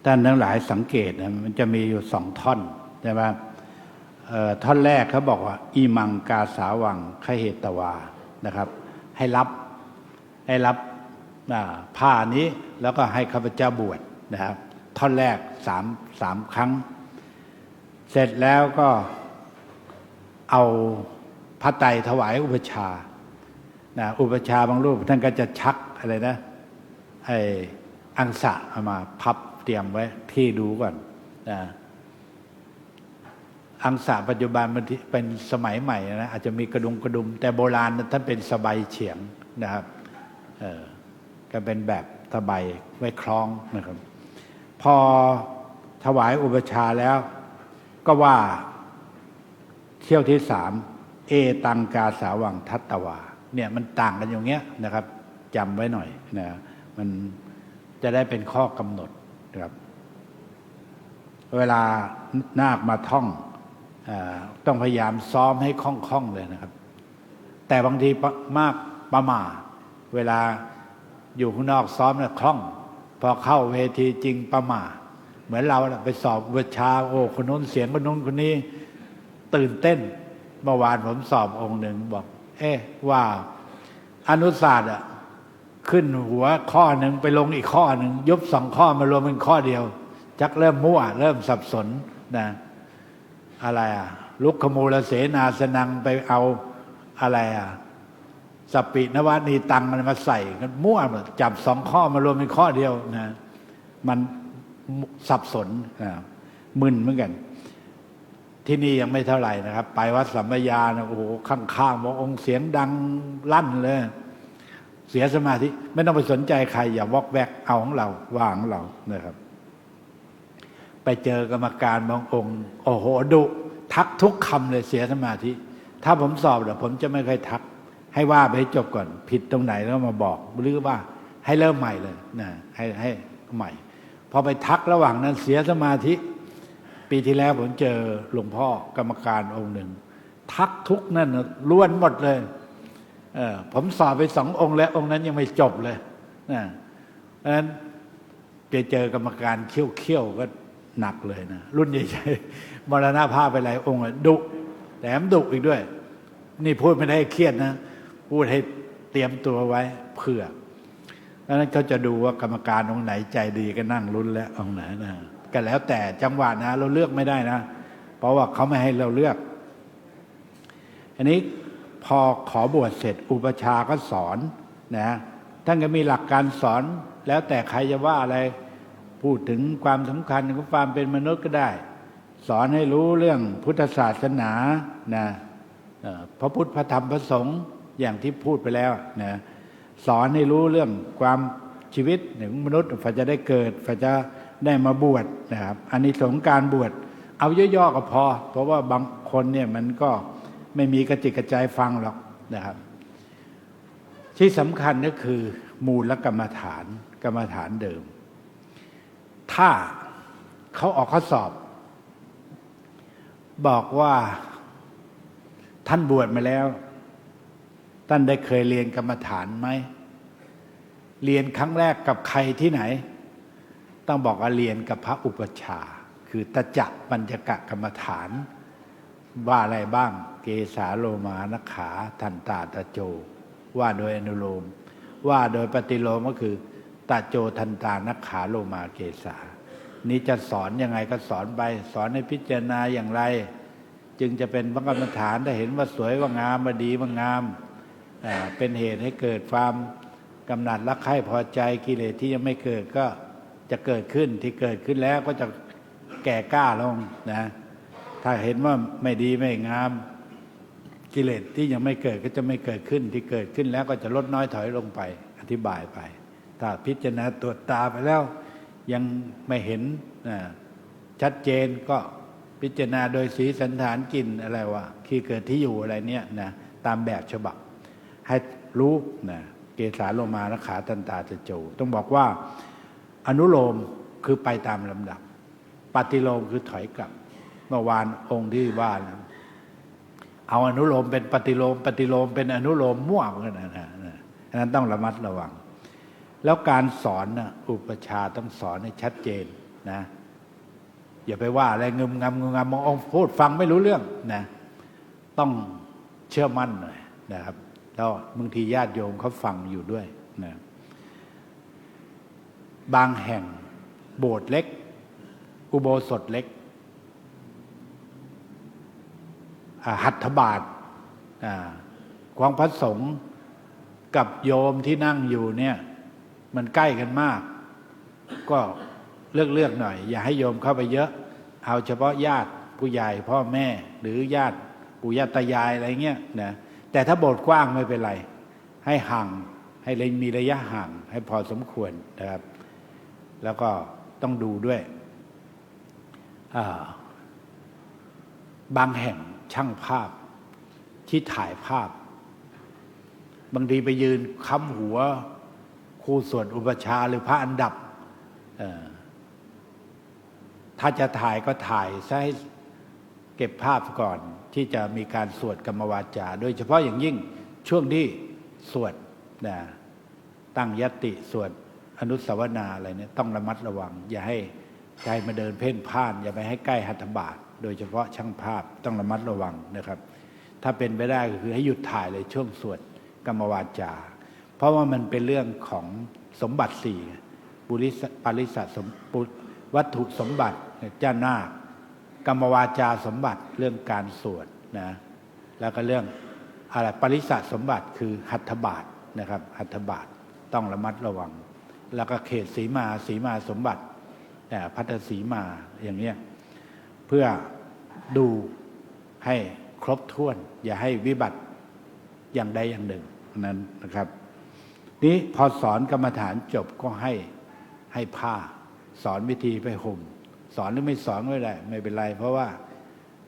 ท่านทั้งหลายสังเกตนะมันจะมีอยู่2ท่อนใช่ไหมท่อนแรกเขาบอกว่าอิมังกาสาวังขเหตวานะครับให้รับผ้านี้แล้วก็ให้ข้าพเจ้าบวชนะครับท่อนแรกสามครั้งเสร็จแล้วก็เอาพระไตรถวายอุปชฌาย์อุปชฌาย์บางรูปท่านก็จะชักอะไรนะไอ้อังสะเอามาพับเตรียมไว้ที่ดูก่อนอังสะปัจจุบันมันเป็นสมัยใหม่นะอาจจะมีกระดุมแต่โบราณท่านเป็นสบายเฉียงนะครับ ก็เป็นแบบตะไบไว้คล้องนะครับพอถวายอุปชาแล้วก็ว่าเที่ยวที่3เอตังกาสาวังทัตตวาเนี่ยมันต่างกันอย่างเงี้ยนะครับจำไว้หน่อยนะมันจะได้เป็นข้อกำหนดนะครับเวลานาคมาท่องต้องพยายามซ้อมให้คล่องๆเลยนะครับแต่บางทีมากประมาเวลาอยู่ข้างนอกซ้อมเนี่ยคล่องพอเข้าเวทีจริงประมาเหมือนเราไปสอบวิชาโอ้คนนู้นเสียงคนนู้นคนนี้ตื่นเต้นเมื่อวานผมสอบองค์หนึ่งบอกว่าอนุศาสตร์ขึ้นหัวข้อหนึ่งไปลงอีกข้อหนึ่งยุบ2 ข้อมารวมเป็นข้อเดียวจักเริ่มมั่วเริ่มสับสนนะอะไรลุกขมูลเสนาสนังไปเอาอะไรสปินวานีตังมันมาใส่กันมั่วจับ2 ข้อมารวมเป็นข้อเดียวนะมันสับสนมึนเหมือนกันที่นี่ยังไม่เท่าไหร่นะครับไปวัดสัมปยานะโอ้โหข้างๆบอกองค์เสียงดังลั่นเลยเสียสมาธิไม่ต้องไปสนใจใครอย่าวอกแวกเอาของเราว่าของเรานะครับไปเจอกรรมการบางองค์โอ้โหดุทักทุกคำเลยเสียสมาธิถ้าผมสอบผมจะไม่เคยทักให้ว่าไปให้จบก่อนผิดตรงไหนแล้วมาบอกหรือว่าให้เริ่มใหม่เลยนะให้ใหม่พอไปทักระหว่างนั้นเสียสมาธิปีที่แล้วผมเจอหลวงพ่อกรรมการองค์หนึ่งทักทุกนั่นล้วนหมดเลยผมสอบไป2 องค์แล้วองค์นั้นยังไม่จบเลยนะเพราะฉะนั้นไปเจอกรรมการเขี้ยวก็หนักเลยนะรุ่นใหญ่ๆมรณภาพไปหลายองค์ดุแต่มดุอีกด้วยนี่พูดไม่ได้เครียดนะพูดให้เตรียมตัวไว้เผื่อเพราะฉะนั้นเขาจะดูว่ากรรมการองค์ไหนใจดีก็นั่งลุ้นแล้วองค์ไหนนะก็แล้วแต่จังหวะนะเราเลือกไม่ได้นะเพราะว่าเขาไม่ให้เราเลือกอันนี้พอขอบวชเสร็จอุปชาก็สอนนะท่านก็มีหลักการสอนแล้วแต่ใครจะว่าอะไรพูดถึงความสำคัญของความเป็นมนุษย์ก็ได้สอนให้รู้เรื่องพุทธศาสนานะพระพุทธพระธรรมพระสงฆ์อย่างที่พูดไปแล้วนะสอนให้รู้เรื่องความชีวิตของมนุษย์ฝ่าจะได้เกิดฝ่าจะได้มาบวชนะครับอานิสงส์การบวชเอาย่อๆก็พอเพราะว่าบางคนเนี่ยมันก็ไม่มีกระจิตกระใจฟังหรอกนะครับที่สำคัญก็คือมูลกรรมฐานเดิมถ้าเขาออกข้อสอบบอกว่าท่านบวชมาแล้วท่านได้เคยเรียนกรรมฐานไหมเรียนครั้งแรกกับใครที่ไหนต้องบอกว่าเรียนกับพระอุปัชฌาย์คือตจักปัญจกะกรรมฐานว่าอะไรบ้างเกสาโลมานักขาทันตาตะโจว่าโดยอนุโลมว่าโดยปฏิโลมก็คือตะโจทันตานักขาโลมาเกสานี้จะสอนยังไงก็สอนไปสอนให้พิจารณาอย่างไรจึงจะเป็นพระกรรมฐานถ้าเห็นว่าสวยว่างามว่าดีว่างามเป็นเหตุให้เกิดความกำหนัดรักใคร่พอใจกิเลสที่ยังไม่เกิดก็จะเกิดขึ้นที่เกิดขึ้นแล้วก็จะแก่กล้าลงนะถ้าเห็นว่าไม่ดีไม่งามกิเลสที่ยังไม่เกิดก็จะไม่เกิดขึ้นที่เกิดขึ้นแล้วก็จะลดน้อยถอยลงไปอธิบายไปถ้าพิจารณาตรวจตาไปแล้วยังไม่เห็นชัดเจนก็พิจารณาโดยสีสันฐานกลิ่นอะไรวะที่เกิดที่อยู่อะไรเนี่ยนะตามแบบฉบับให้รู้นะเกสาโลมานักขาทันตาตะโจต้องบอกว่าอนุโลมคือไปตามลำดับปฏิโลมคือถอยกลับเมื่อวานองค์ที่ว่านะเอาอนุโลมเป็นปฏิโลมปฏิโลมเป็นอนุโลมมั่วกันนะนั้นต้องระมัดระวังแล้วการสอนนะอุปชาต้องสอนให้ชัดเจนนะอย่าไปว่าอะไรงึมงำมองพูดฟังไม่รู้เรื่องนะต้องเชื่อมั่นหน่อยนะครับแล้วบางทีญาติโยมเขาฟังอยู่ด้วยนะบางแห่งโบสถ์เล็กอุโบสถเล็กหัตถบาทของพระสงฆ์กับโยมที่นั่งอยู่เนี่ยมันใกล้กันมากก็เลือกหน่อยอย่าให้โยมเข้าไปเยอะเอาเฉพาะญาติผู้ใหญ่พ่อแม่หรือญาติปู่ย่าตายายอะไรเงี้ยนะแต่ถ้าโบสถ์กว้างไม่เป็นไรให้ห่าง ให้มีระยะห่างให้พอสมควรนะครับ แล้วก็ต้องดูด้วยบางแห่งช่างภาพที่ถ่ายภาพบางทีไปยืนค้ำหัวครูสวดอุปชาหรือพระอันดับถ้าจะถ่ายก็ถ่ายซะให้เก็บภาพก่อนที่จะมีการสวดกรรมวาจาโดยเฉพาะอย่างยิ่งช่วงที่สวดตั้งยติสวดอนุสาวนาอะไรเนี่ยต้องระมัดระวังอย่าให้ใจมาเดินเพ่นพ่านอย่าไปให้ใกล้หัตถบาทโดยเฉพาะช่างภาพต้องระมัดระวังนะครับถ้าเป็นไปได้ก็คือให้หยุดถ่ายเลยช่วงสวดกรรมวาจาเพราะว่ามันเป็นเรื่องของสมบัติสี่ปริสัทวัตถุสมบัติเจ้านาคกรรมวาจาสมบัติเรื่องการสวดนะแล้วก็เรื่องอะไรปริสัทสมบัติคือหัตถบาทนะครับหัตถบาทต้องระมัดระวังแล้วก็เขตสีมาสมบัติพัทธสีมาอย่างเนี้ยเพื่อดูให้ครบถ้วนอย่าให้วิบัติอย่างใดอย่างหนึ่งนั้นนะครับนี้พอสอนกรรมฐานจบก็ให้ผ้าสอนวิธีไปห่มสอนหรือไม่สอนก็ได้ไม่เป็นไรเพราะว่า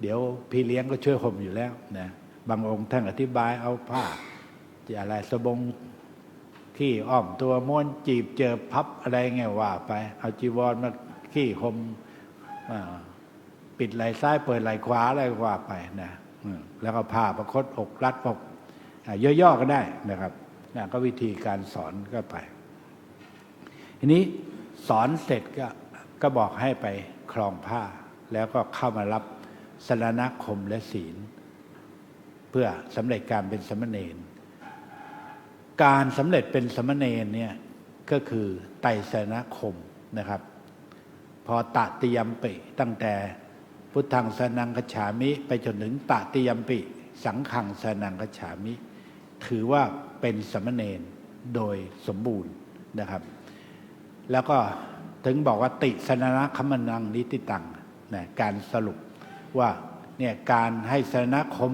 เดี๋ยวพี่เลี้ยงก็ช่วยห่มอยู่แล้วนะบางองค์ท่านอธิบายเอาผ้าจะอะไรสบงขี้อ้อมตัวม้วนจีบเจอพับอะไรเงี้ยว่าไปเอาจีวรมาขี้ห่มปิดไหล่ซ้ายเปิดไหล่ขวาอะไรว่าไปนะแล้วก็ผ้าประคตอกรัดอกย่อๆก็ได้นะครับก็วิธีการสอนก็ไปทีนี้สอนเสร็จก็บอกให้ไปคลองผ้าแล้วก็เข้ามารับสรณคมและศีลเพื่อสำเร็จการเป็นสมณเณรการสำเร็จเป็นสมณเณรเนี่ยก็คือไตรสรณคมนะครับพอตติยัมปิตั้งแต่พุทธังสรณังคัจฉามิไปจนถึงตติยัมปิสังฆังสรณังคัจฉามิถือว่าเป็นสมณเณรโดยสมบูรณ์นะครับแล้วก็ถึงบอกว่าติสรณคัมมนังนิติตังนะการสรุปว่าเนี่ยการให้สรณคม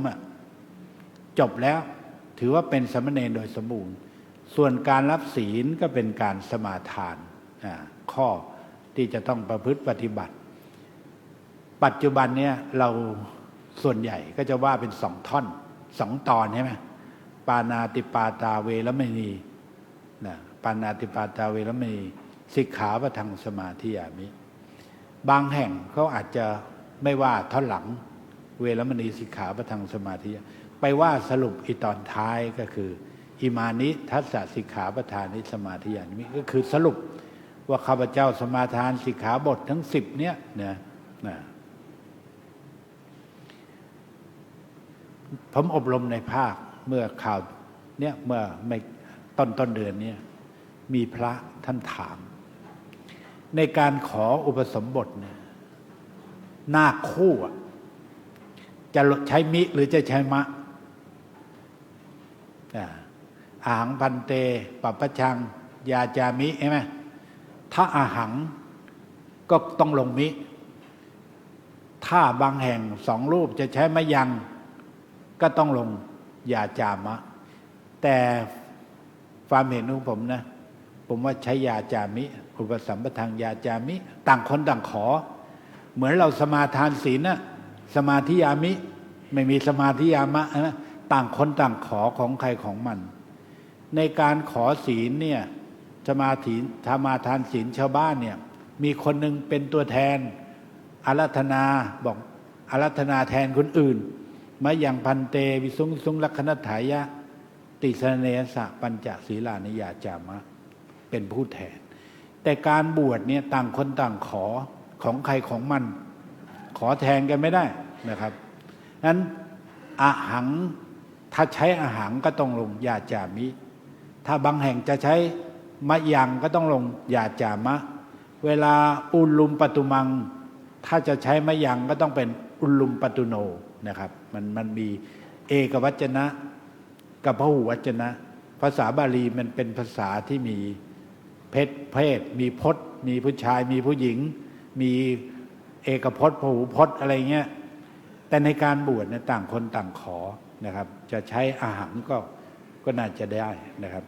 จบแล้วถือว่าเป็นสมณเณรโดยสมบูรณ์ส่วนการรับศีลก็เป็นการสมาทานข้อที่จะต้องประพฤติปฏิบัติปัจจุบันเนี่ยเราส่วนใหญ่ก็จะว่าเป็น2 ท่อน2 ตอนใช่ไหมปานาติปาตาเวรมณีนะปานาติปาตาเวรมณีสิกขาปะทังสมาธิยามิบางแห่งเขาอาจจะไม่ว่าท่อนหลังเวรมณีสิกขาปะทังสมาธิไปว่าสรุปอีตอนท้ายก็คืออิมานิทัสสะสิกขาปทานิสมาธิยามิก็คือสรุปว่าข้าพเจ้าสมาทานสิกขาบททั้ง10เนี่ยนะผมอบรมในภาคเมื่อข่าวเนี่ยเมื่อไม่ต้นเดือนเนี่ยมีพระท่านถามในการขออุปสมบทเนี่ยนาคคู่จะใช้มิหรือจะใช้มะอาหังพันเตปัปปชังยาจามิใช่ไหมถ้าอาหังก็ต้องลงมิถ้าบางแห่ง2 รูปจะใช้มะยังก็ต้องลงยาจามะแต่ความเห็นของผมนะผมว่าใช้ยาจามิอุปสัมปทังยาจามิต่างคนต่างขอเหมือนเราสมาทานศีลนะสมาธิยามิไม่มีสมาธิยามะนะต่างคนต่างขอของใครของมันในการขอศีลเนี่ยสมาทานศีลชาวบ้านเนี่ยมีคนหนึ่งเป็นตัวแทนอาราธนาบอกอาราธนาแทนคนอื่นมาอย่างพันเตวิสุงลักขณถายะติสเนสะปัญจศีลานิยาจามะเป็นผู้แทนแต่การบวชเนี่ยต่างคนต่างขอของใครของมันขอแทนกันไม่ได้นะครับนั้นอาหังถ้าใช้อาหังก็ต้องลงยาจามิถ้าบางแห่งจะใช้มะยังก็ต้องลงยาจามะเวลาอุลุมปตุมังถ้าจะใช้มะยังก็ต้องเป็นอุลุมปตุโนนะครับมันมีเอกวจนะกับพหุวจนะภาษาบาลีมันเป็นภาษาที่มีเพศมีพจน์มีผู้ชายมีผู้หญิงมีเอกพจน์พหุพจน์อะไรเงี้ยแต่ในการบวชเนี่ยต่างคนต่างขอนะครับจะใช้อาหังก็น่าจะได้นะครับ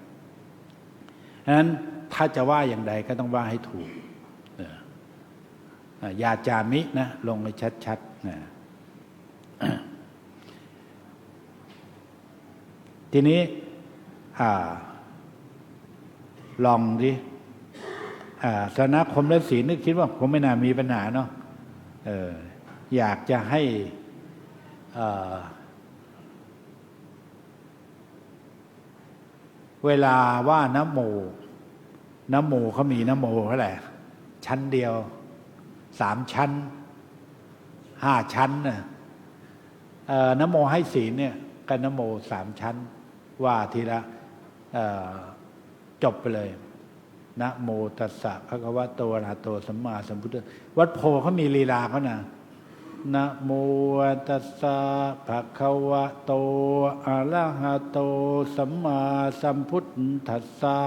ฉะนั้นถ้าจะว่าอย่างใดก็ต้องว่าให้ถูกยาจามินะลงให้ชัดๆนะทีนี้ลองดิสนะคมและศีลนึกคิดว่าผมไม่น่ามีปัญหาเนาะอยากจะให้เวลาว่านะโมเขามีนะโมเท่าไหร่ชั้นเดียว3 ชั้น5 ชั้นนะโมให้ศีลเนี่ยกับนะโม3 ชั้นว่าทีละจบไปเลยนะโมตัสสะภะคะวะโตอะระหะโตสัมมาสัมพุทธัสสะวัดโพเขามีลีลาเขานะนะโมตัสสะภะคะวะโตอะระหะโตสัมมาสัมพุทธัสสะ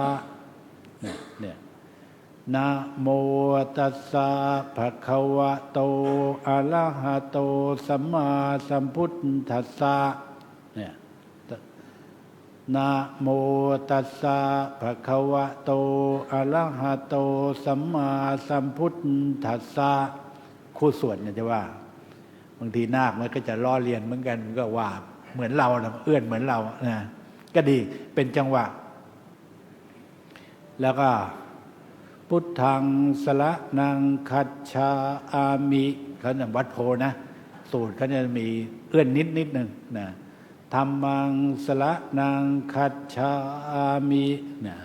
เนี่ยนะโมตัสสะภะคะวะโตอะระหะโตสัมมาสัมพุทธัสสะเนี่ยนะโมตัสสะภะคะวะโตอะระหะโตสัมมาสัมพุทธัสสะคู่สวดเนี่ยจะว่าบางทีนาคมันก็จะล้อเลียนเหมือนกันก็ว่าเหมือนเรานะเอื้อนเหมือนเรานะก็ดีเป็นจังหวะแล้วก็พุทธังสระนังคัจฉามิเขาเนี่ยวัดโพนะสูตรเขาจะมีเอื้อนนิดนึงนะธัมมังสระนังคัจฉามินะ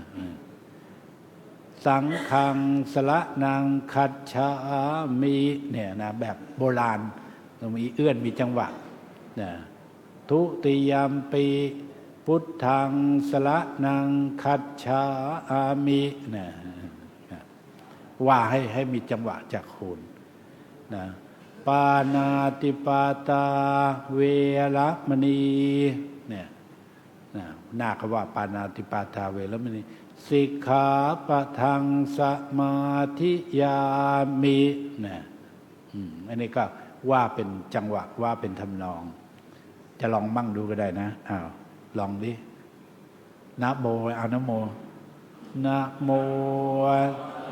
สังฆังสระนังคัจฉามิเนี่ยนะแบบโบราณมีเอื้อนมีจังหวะนะทุติยมปีพุทธังสระนังคัจฉามินะว่าให้มีจังหวะจากโคนนะปานาติปาตาเวรมณีเนี่ยนาคว่าปานาติปาตาเวรมณีสิกขาปะทังสมาธิยามิเนี่ยอันนี้ก็ว่าเป็นจังหวะว่าเป็นทำนองจะลองมั่งดูก็ได้นะลองดินะโมเอานะโมนะโม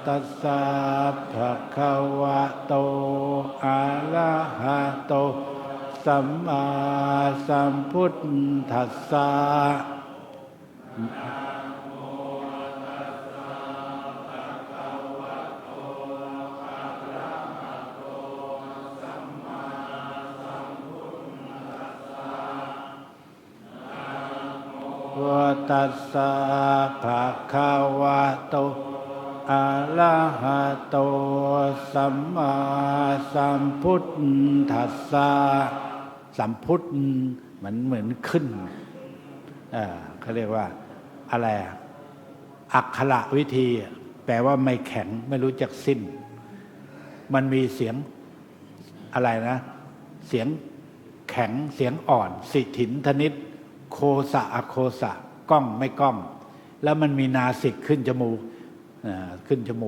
ตัสสะภะคะวะโตอะระหะโตสัมมาสัมพุทธัสสะตัสสะภะคะวะโตอะระหะโตสัมมาสัมพุทธัสสะสัมพุทธเหมือนขึ้นเขาเรียกว่าอะไรอักขระวิธีแปลว่าไม่แข็งไม่รู้จักสิ้นมันมีเสียงอะไรนะเสียงแข็งเสียงอ่อนสิถินธนิตโคสะอโคสะก้องไม่ก้องแล้วมันมีนาสิกขึ้นจมู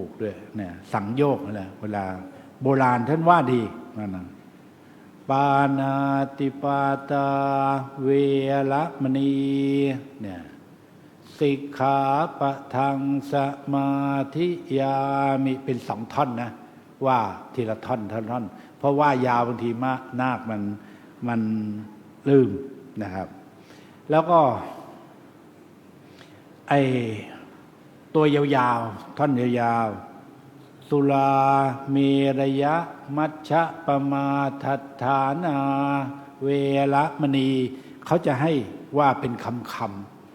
กด้วยเนี่ยสังโยกนั่นแหละเวลาโบราณท่านว่าดีนั่นนะปานาติปาตาเวรมณีเนี่ยสิกขาปะทังสมาธิยามิเป็น2 ท่อนนะว่าทีละท่อนเพราะว่ายาวบางทีนาคมันลืมนะครับแล้วก็ไอตัวยาวๆท่อนยาวๆสุราเมรยะมัชฌะปมาทัฏฐานาเวรมณีเขาจะให้ว่าเป็นค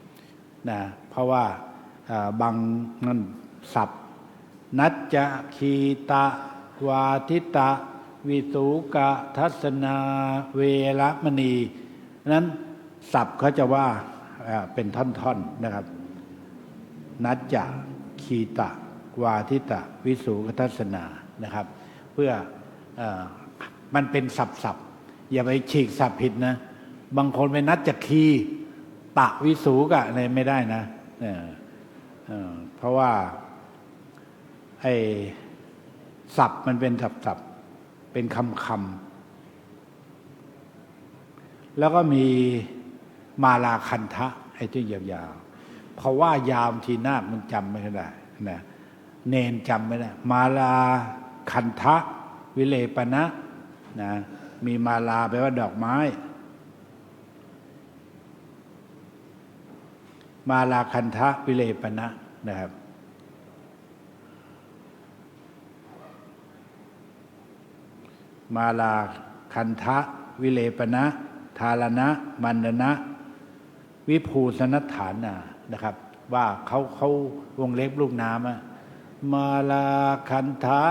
ำนะเพราะว่าบางนั่นศัพท์นัจจะคีตะวาทิตะวิสุกะทัศนาเวรมณีนั้นศัพท์เขาจะว่าเป็นท่อนๆนะครับนัจจะคีตะวาทิตะวิสุกทัศนานะครับเพื่อมันเป็นศัพท์อย่าไปฉีกศัพท์ผิดนะบางคนไปนัจจะคีตะวิสุกะอะไรไม่ได้นะเพราะว่าไอ้ศัพท์มันเป็นศัพท์เป็นคำแล้วก็มีมาลาคันทะไอ้ที่ยาวๆ เพราะว่ายาวทีนาคมันจำไม่ได้นะเนนจำไม่ได้มาลาคันทะวิเลปนะนะมีมาลาแปลว่าดอกไม้มาลาคันทะวิเลปนะนะครับมาลาคันทะวิเลปนะทารณะมันดนะวิภูสนัฏฐานานะครับว่าเขาวงเล็บลูกน้ำอะมาลาคันทะ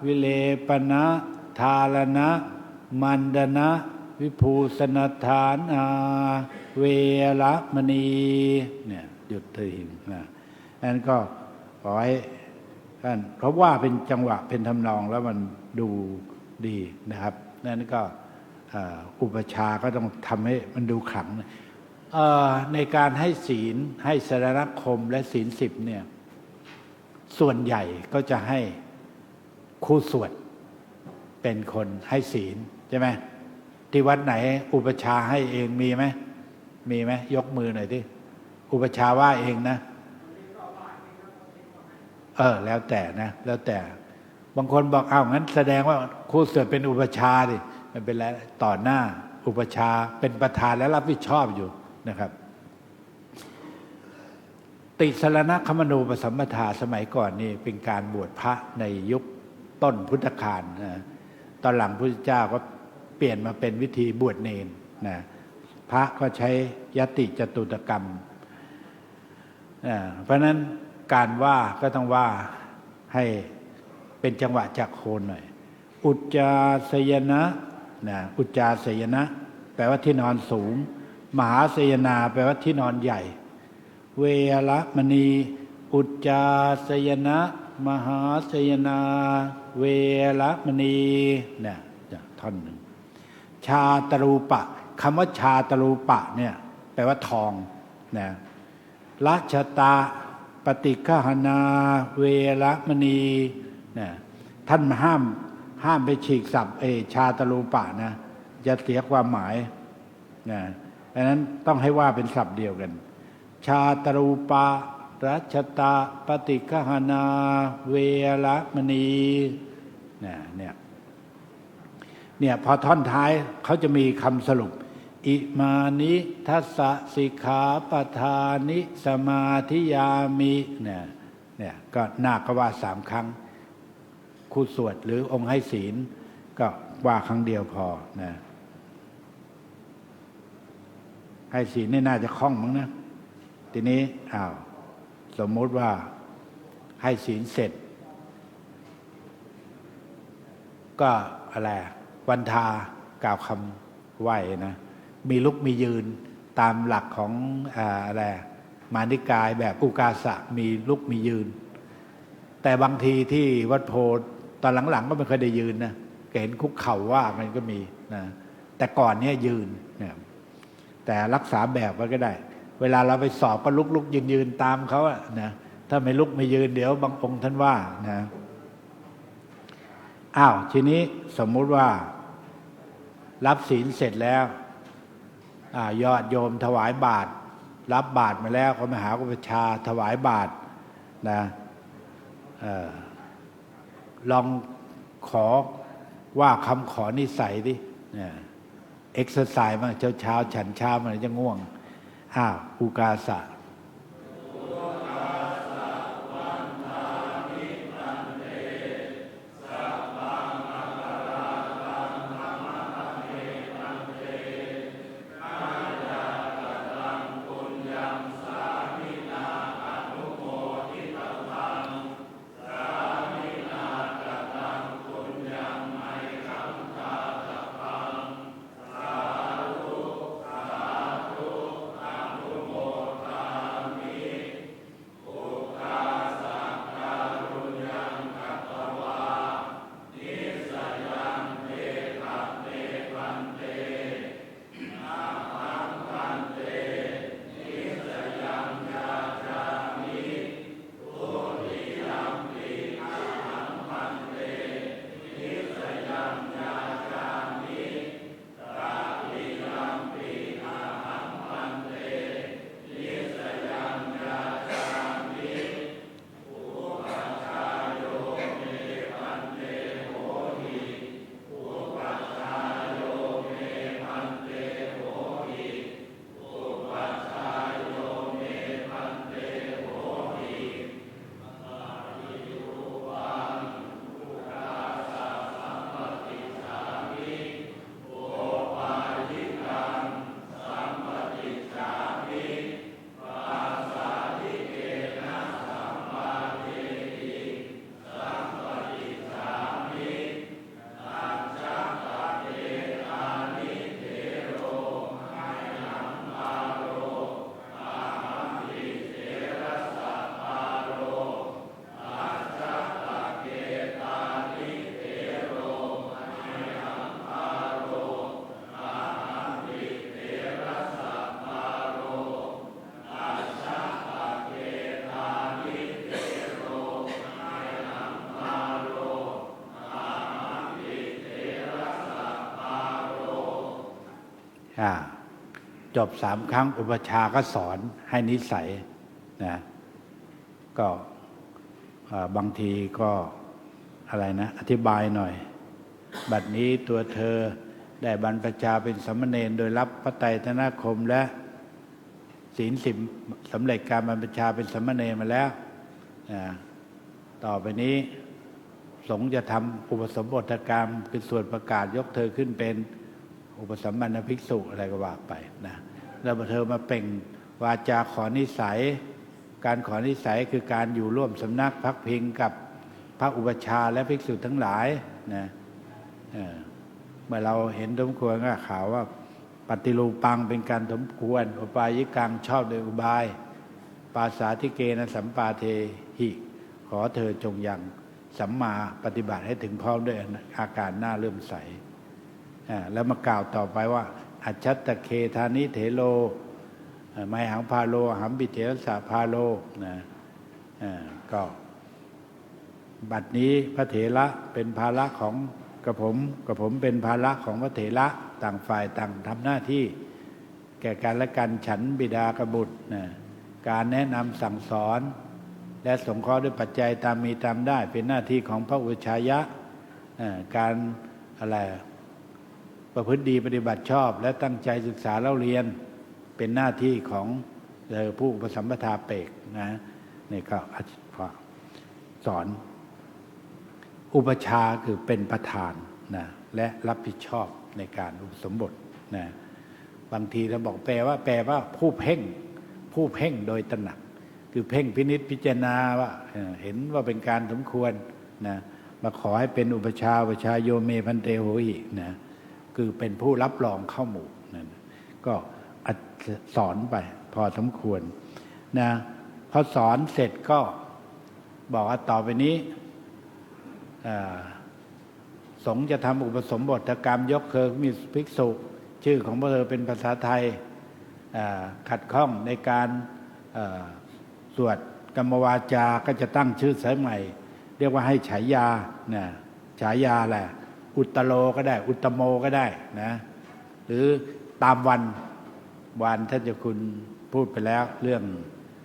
วิเลปนะทารณะมันดนะวิภูสนัฏฐานาเวรมณีเนี่ยหยุดทีนะนั่นก็ขอให้ท่านเขาว่าเป็นจังหวะเป็นทำนองแล้วมันดูดีนะครับนั่นก็อุปชาก็ต้องทำให้มันดูขลังในการให้ศีลให้สรณคมและศีล10เนี่ยส่วนใหญ่ก็จะให้คู่สวดเป็นคนให้ศีลใช่ไหมที่วัดไหนอุปชาให้เองมีไหมยกมือหน่อยดิอุปชาว่าเองนะแล้วแต่นะแล้วแต่บางคนบอกงั้นแสดงว่าคู่สวดเป็นอุปชาดิมันเป็นแล้วต่อหน้าอุปชาเป็นประธานและรับผิดชอบอยู่นะครับติสรณคมนูปสัมปทาสมัยก่อนนี่เป็นการบวชพระในยุคต้นพุทธกาลนะตอนหลังพระพุทธเจ้าก็เปลี่ยนมาเป็นวิธีบวชเนรนะพระก็ใช้ยติจตุตกรรมเพราะนั้นการว่าก็ต้องว่าให้เป็นจังหวะจักโคนหน่อยอุจจาสยนะอุจจาสยนะแปลว่าที่นอนสูงมหาสยนาแปลว่าที่นอนใหญ่เวรมณีอุจจาสยนะมหาสยนาเวรมณีเนี่ยท่อนหนึ่งชาตรูปะคำว่าชาตรูปะเนี่ยแปลว่าทองนะรัชตาปฏิฆหนาเวรมณีนะท่านห้ามไปฉีกศัพท์ชาตรูปะนะจะเสียความหมายนะดังนั้นต้องให้ว่าเป็นศัพท์เดียวกันชาตรูปะรัชตาปฏิฆหนาเวรมณีเนี่ยพอท่อนท้ายเขาจะมีคำสรุปอิมานิทัสสะสิกขาปทานิสมาธิยามิเนี่ยก็นาคก็ว่า3 ครั้งคู่สวดหรือองค์ให้ศีลก็ว่าครั้งเดียวพอนะให้ศีลนี่น่าจะคล่องมั้งนะทีนี้สมมติว่าให้ศีลเสร็จก็อะไรวันทากล่าวคำไหว้นะมีลุกมียืนตามหลักของอะไรมานิกายแบบอุกาสะมีลุกมียืนแต่บางทีที่วัดโพตอนหลังๆก็ไม่เคยได้ยืนนะเห็นคุกเข่าว่ามันก็มีนะแต่ก่อนเนี้ยยืนนะแต่รักษาแบบไว้ก็ได้เวลาเราไปสอบก็ลุกยืนตามเขาอะนะถ้าไม่ลุกไม่ยืนเดี๋ยวบางองค์ท่านว่านะทีนี้สมมุติว่ารับศีลเสร็จแล้วยอดโยมถวายบาตรรับบาตรมาแล้วก็มหาอุปชาถวายบาตรนะลองขอว่าคำขอนิสัยดิเอ็กซ์ไซส์มาเช้าฉันเช้ามันจะง่วงอุกาสะ จบ3 ครั้งอุปชฌาย์ก็สอนให้นิสัยนะก็บางทีก็อะไรนะอธิบายหน่อยบัดนี้ตัวเธอได้บรรพชาเป็นสามเณรโดยรับพระไตรสรณคมและศีล10สำเร็จการบรรพชาเป็นสามเณรมาแล้วต่อไปนี้สงฆ์จะทำอุปสมบทกรรมเป็นส่วนประกาศยกเธอขึ้นเป็นอุปสัมบันภิกษุอะไรก็ว่าไปนะแล้วเธอมาเปล่งวาจาขอนิสัยการขอนิสัยคือการอยู่ร่วมสำนักพักพิงกับพระอุปชฌาย์และภิกษุทั้งหลายนะเมื่อเราเห็นสมควรก็ข่าวว่าปฏิรูปังเป็นการสมควรอุปายิกังชอบโดยอุบายปาสาธิเกนะสัมปาเทหิขอเธอจงยังสัมมาปฏิบัติให้ถึงพร้อมด้วยอาการน่าเลื่อมใสแล้วมากล่าวต่อไปว่าอัจฉัตตเคธานิเถโลไมหังพาโลหัมปิเถรสะพาโลนะก็บัดนี้พระเถระเป็นภาระของกระผมเป็นภาระของพระเถระต่างฝ่ายต่างทำหน้าที่แก่กันและกันฉันบิดากบุตรนะการแนะนำสั่งสอนและสงเคราะห์ด้วยปัจจัยตามมีตามได้เป็นหน้าที่ของพระอุปชายะการอะไรประพฤติดีปฏิบัติชอบและตั้งใจศึกษาเล่าเรียนเป็นหน้าที่ของผู้อุปสัมปทาเปกนะนี่ก็สอนอุปชาคือเป็นประธานนะและรับผิดชอบในการอุปสมบทนะบางทีเราบอกแปลว่าผู้เพ่งโดยตระหนักคือเพ่งพินิจพิจารณาว่าเห็นว่าเป็นการสมควรนะมาขอให้เป็นอุปชาโยเมพันเตโหหินะคือเป็นผู้รับรองเข้าหมู่นะก็สอนไปพอสมควรนะพอสอนเสร็จก็บอกว่าต่อไปนี้สงฆ์จะทำอุปสมบทกรรมยกเธอมีภิกษุชื่อของพระเธอเป็นภาษาไทยขัดข้องในการสวดกรรมวาจาก็จะตั้งชื่อสายใหม่เรียกว่าให้ฉายานะฉายาแหละอุตตโลก็ได้อุตตโมก็ได้นะหรือตามวันท่านเจ้าคุณพูดไปแล้วเรื่อง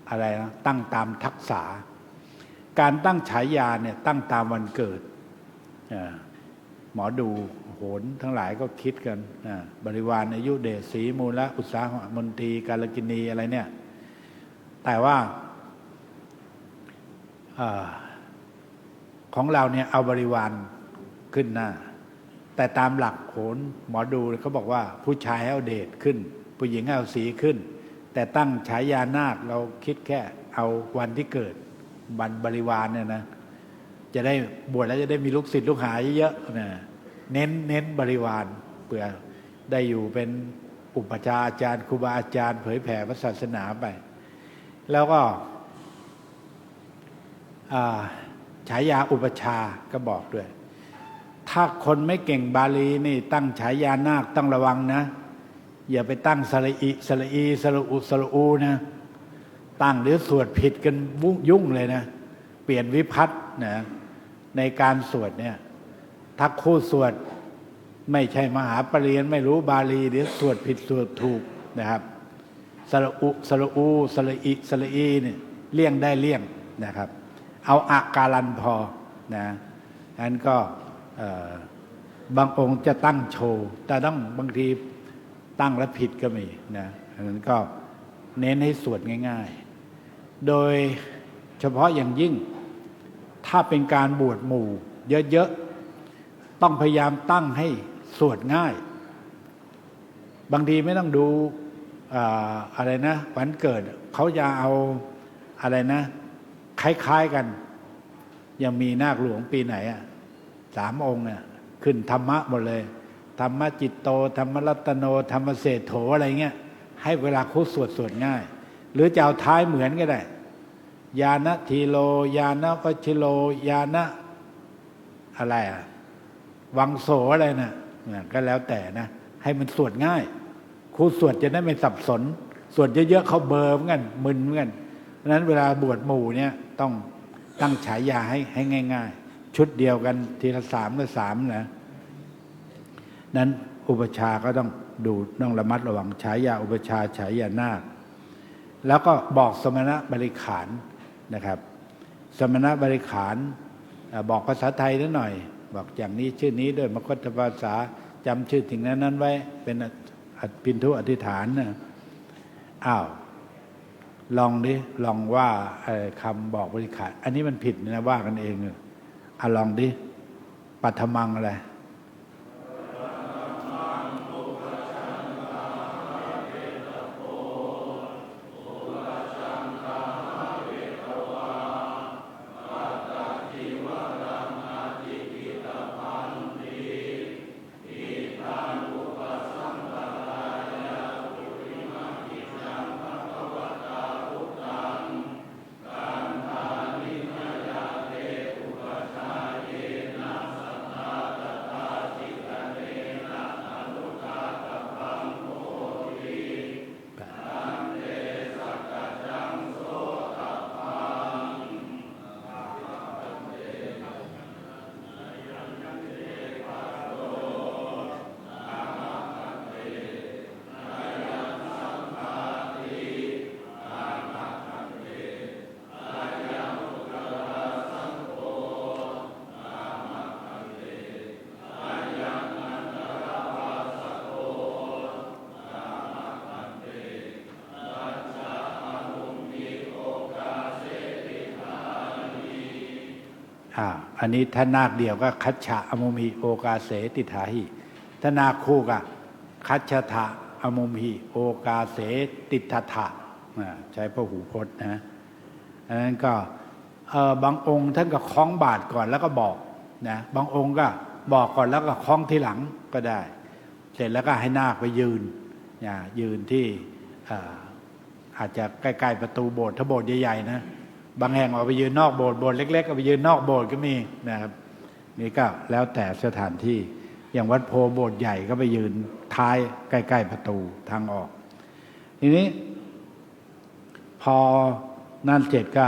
อะไรนะตั้งตามทักษะการตั้งฉายาเนี่ยตั้งตามวันเกิดหมอดูโหรทั้งหลายก็คิดกันบริวารอายุเดชศรีมูลอุตสาหมนตรีกาลกินีอะไรเนี่ยแต่ว่าของเราเนี่ยเอาบริวารขึ้นหน้าแต่ตามหลักโหรหมอดูเขาบอกว่าผู้ชายให้เอาเดชขึ้นผู้หญิงให้เอาศรีขึ้นแต่ตั้งฉายานาคเราคิดแค่เอาวันที่เกิดบริวารเนี่ยนะจะได้บวชแล้วจะได้มีลูกศิษย์ลูกหาเยอะๆนะเน้นบริวารเพื่อได้อยู่เป็นอุปชฌาย์อาจารย์ครูบาอาจารย์เผยแผ่พระศาสนาไปแล้วก็ฉายาอุปชฌาย์ก็บอกด้วยถ้าคนไม่เก่งบาลีนี่ตั้งฉายานาคต้องระวังนะอย่าไปตั้งสระอิสระอีสระอุสระอูนะตั้งหรือสวดผิดกันยุ่งเลยนะเปลี่ยนวิภัตตินะในการสวดเนี่ยถ้าคู่สวดไม่ใช่มหาปรริญญาไม่รู้บาลีเดี๋ยวสวดผิดสวดถูกนะครับสระอุสระอูสระอิสระอีเนี่ยเลี่ยงได้เลี่ยงนะครับเอาอาการันพอนะอันก็บางองค์จะตั้งโชว์แต่ต้องบางทีตั้งแล้วผิดก็มีนะอันนั้นก็เน้นให้สวดง่ายๆโดยเฉพาะอย่างยิ่งถ้าเป็นการบวชหมู่เยอะๆต้องพยายามตั้งให้สวดง่ายบางทีไม่ต้องดูอะไรนะวันเกิดเขาจะเอาอะไรนะคล้ายๆกันยังมีนาคหลวงปีไหน3 องค์เนี่ยขึ้นธรรมะหมดเลยธรรมจิตโตธรรมรัตโนธรรมเศรษโถอะไรเงี้ยให้เวลาคุสวดง่ายหรือจะเอาท้ายเหมือนก็ได้ยานะทีโลยานะวชิโลยานะอะไรวังโสอะไรนะก็แล้วแต่นะให้มันสวดง่ายครูสวดจะได้ไม่สับสนสวดเยอะๆเขาเบลอเหมือนกันมึนเหมือนกันเพราะฉะนั้นเวลาบวชหมู่เนี่ยต้องตั้งฉายาให้ง่ายๆชุดเดียวกันทีละ3 ละ 3นะนั้นอุปชฌาย์ก็ต้อง ดูต้องระมัดระวังฉายาอุปชาฉายานาคแล้วก็บอกสมณะบริขารนะครับสมณะบริขารบอกภาษาไทยนิดหน่อยบอกอย่างนี้ชื่อนี้ด้วยมคธภาษาจำชื่อถึงนั้นไว้เป็นปิณฑุอธิษฐานนะอ้าวลองดิลองว่าคำบอกบริขารอันนี้มันผิดนะว่ากันเองลองดิปัทมังอะไรอันนี้ถ้านาคเดียวก็คัจฉะอมุมหิโอกาเสติถาหิถ้านาคคู่ก็คัจฉทะอมุมหิโอกาเสติทถะใช้พหูพจน์นะอันนั้นก็บางองค์ท่านก็คล้องบาทก่อนแล้วก็บอกนะบางองค์ก็บอกก่อนแล้วก็คล้องทีหลังก็ได้เสร็จแล้วก็ให้นาคไปยืนที่อาจจะใกล้ๆประตูโบสถ์ถ้าโบสถ์ใหญ่ๆนะบางแห่งเอาไปยืนนอกโบสถ์เล็กๆก็ไปยืนนอกโบสถ์ก็มีนะครับนี่ก็แล้วแต่สถานที่อย่างวัดโพโบสถ์ใหญ่ก็ไปยืนท้ายใกล้ๆประตูทางออกทีนี้พอนั่นเสร็จก็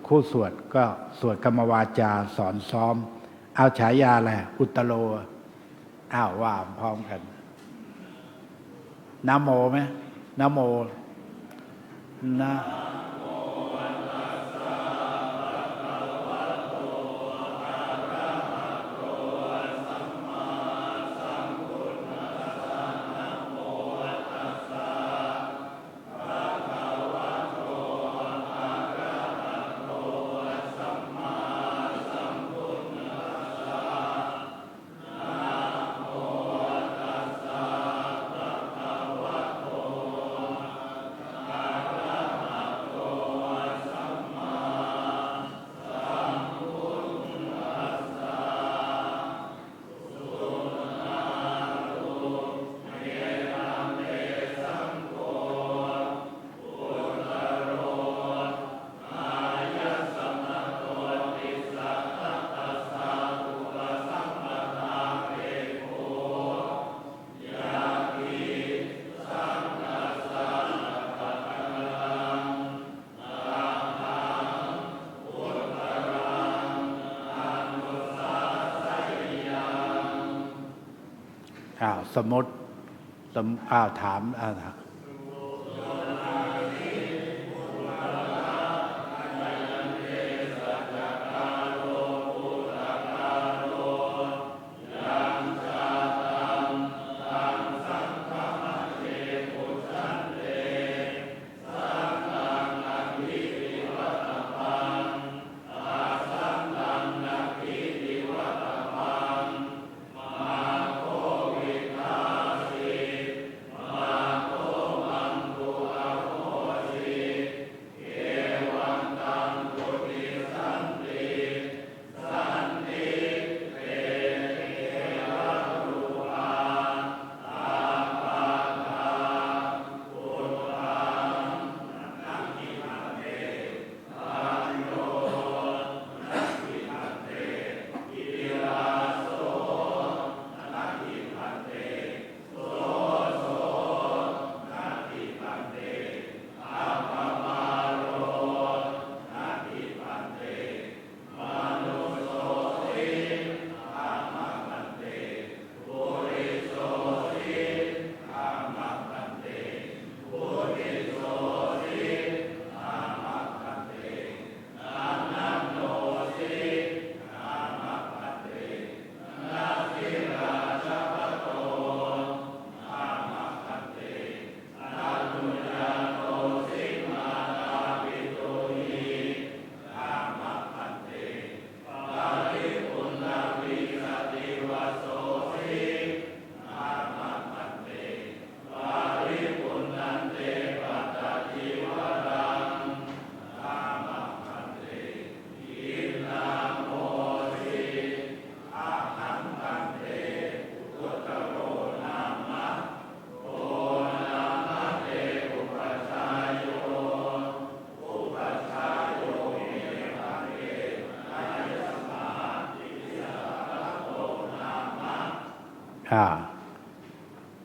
คู่สวดก็สวดกรรมวาจาสอนซ้อมเอาฉายาอะไรอุตโลว่าพร้อมกันนะโมไหมนะโมนะสมมติถาม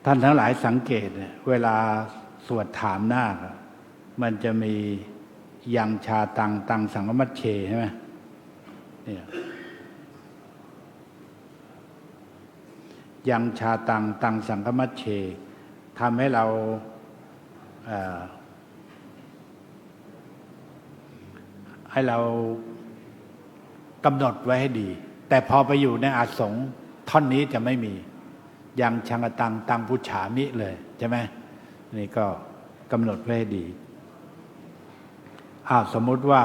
ท่านทั้งหลายสังเกตเนี่ยเวลาสวดถามนาคมันจะมียังชาตังตังสังฆมัชเชใช่ไหมเนี่ยยังชาตังตังสังฆมัชเชทำให้เรากำหนดไว้ให้ดีแต่พอไปอยู่ในอาสงฆ์ท่อนนี้จะไม่มียังชังตังตังพุชามิเลยใช่ไหมนี่ก็กำหนดไว้ให้ดีสมมุติว่า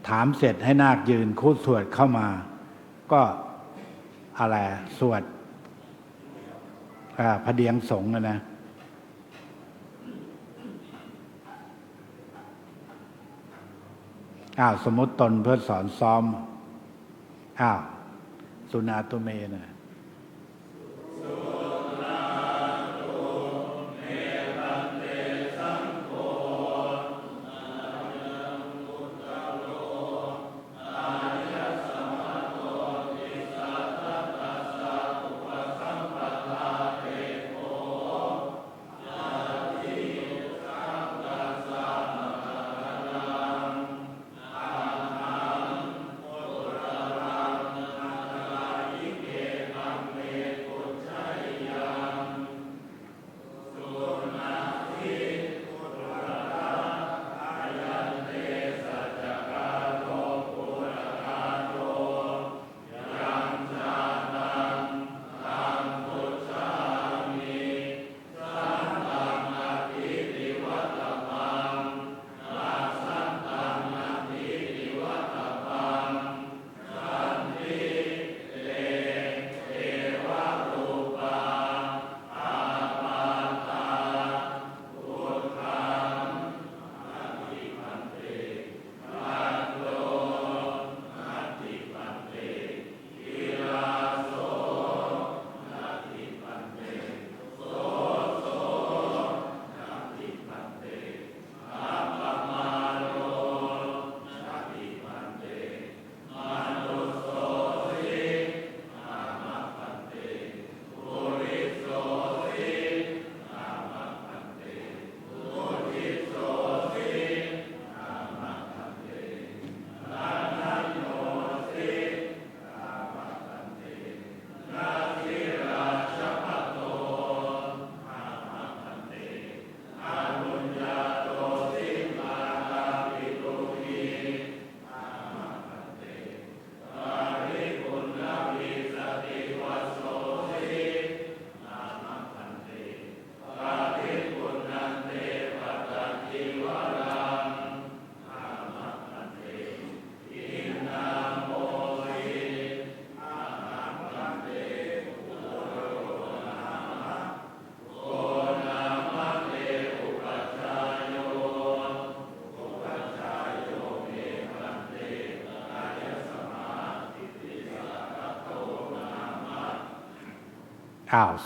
ถามเสร็จให้นาคยืนคู่สวดเข้ามาก็อะไรสวดพระเดียงสงฆ์นะสมมติตนเพื่อสอนซ้อมสุนาตุเมนะ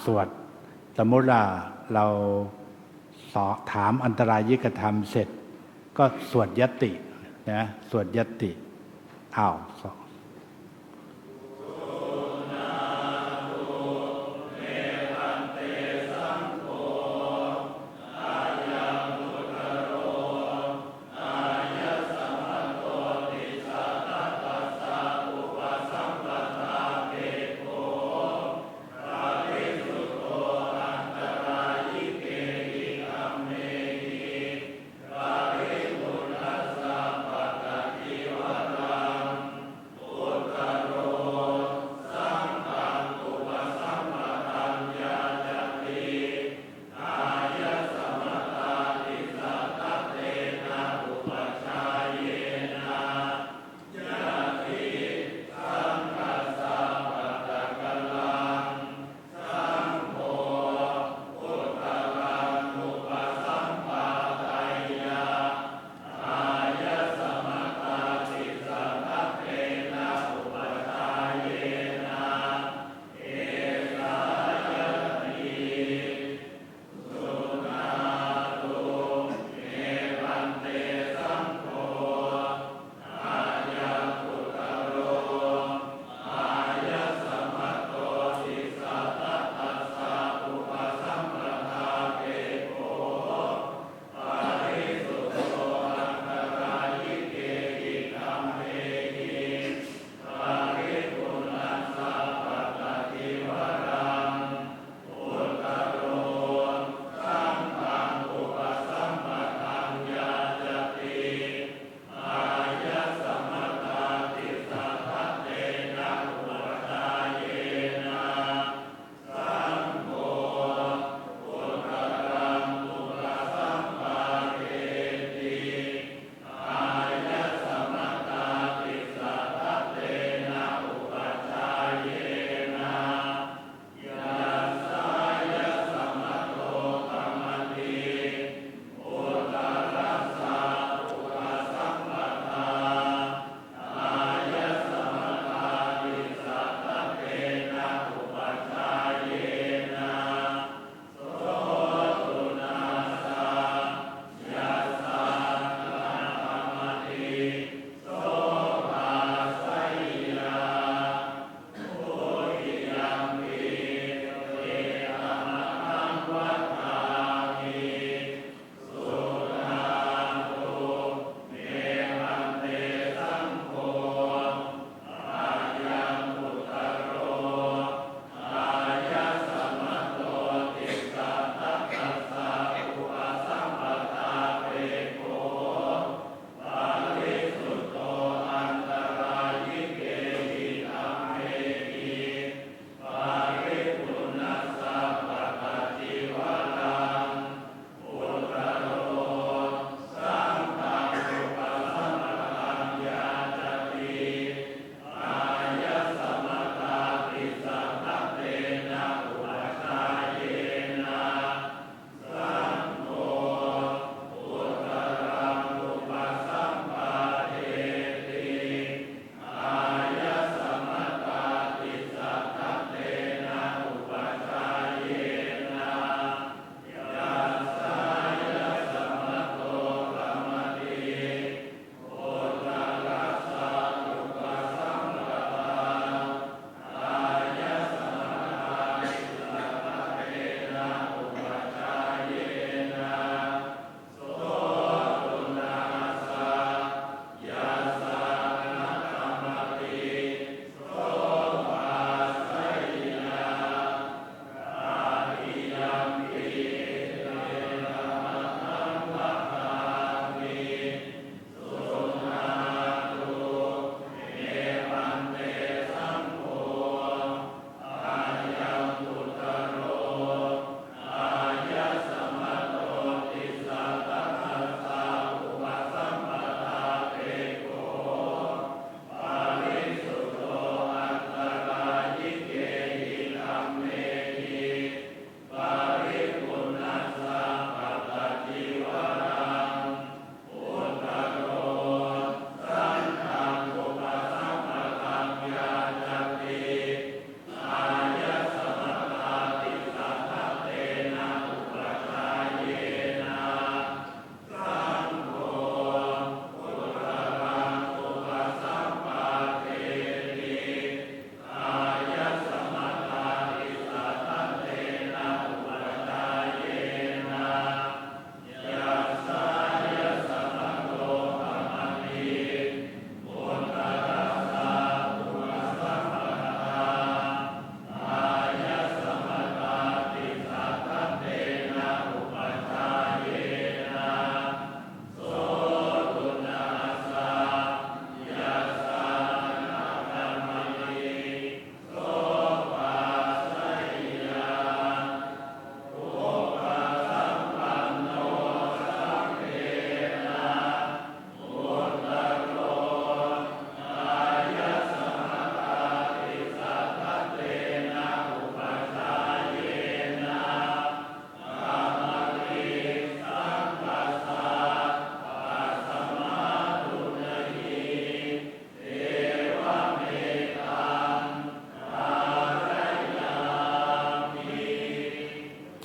สวดสมมติว่าเราถามอันตรายิกธรรมเสร็จก็สวดยตินะสวดยติ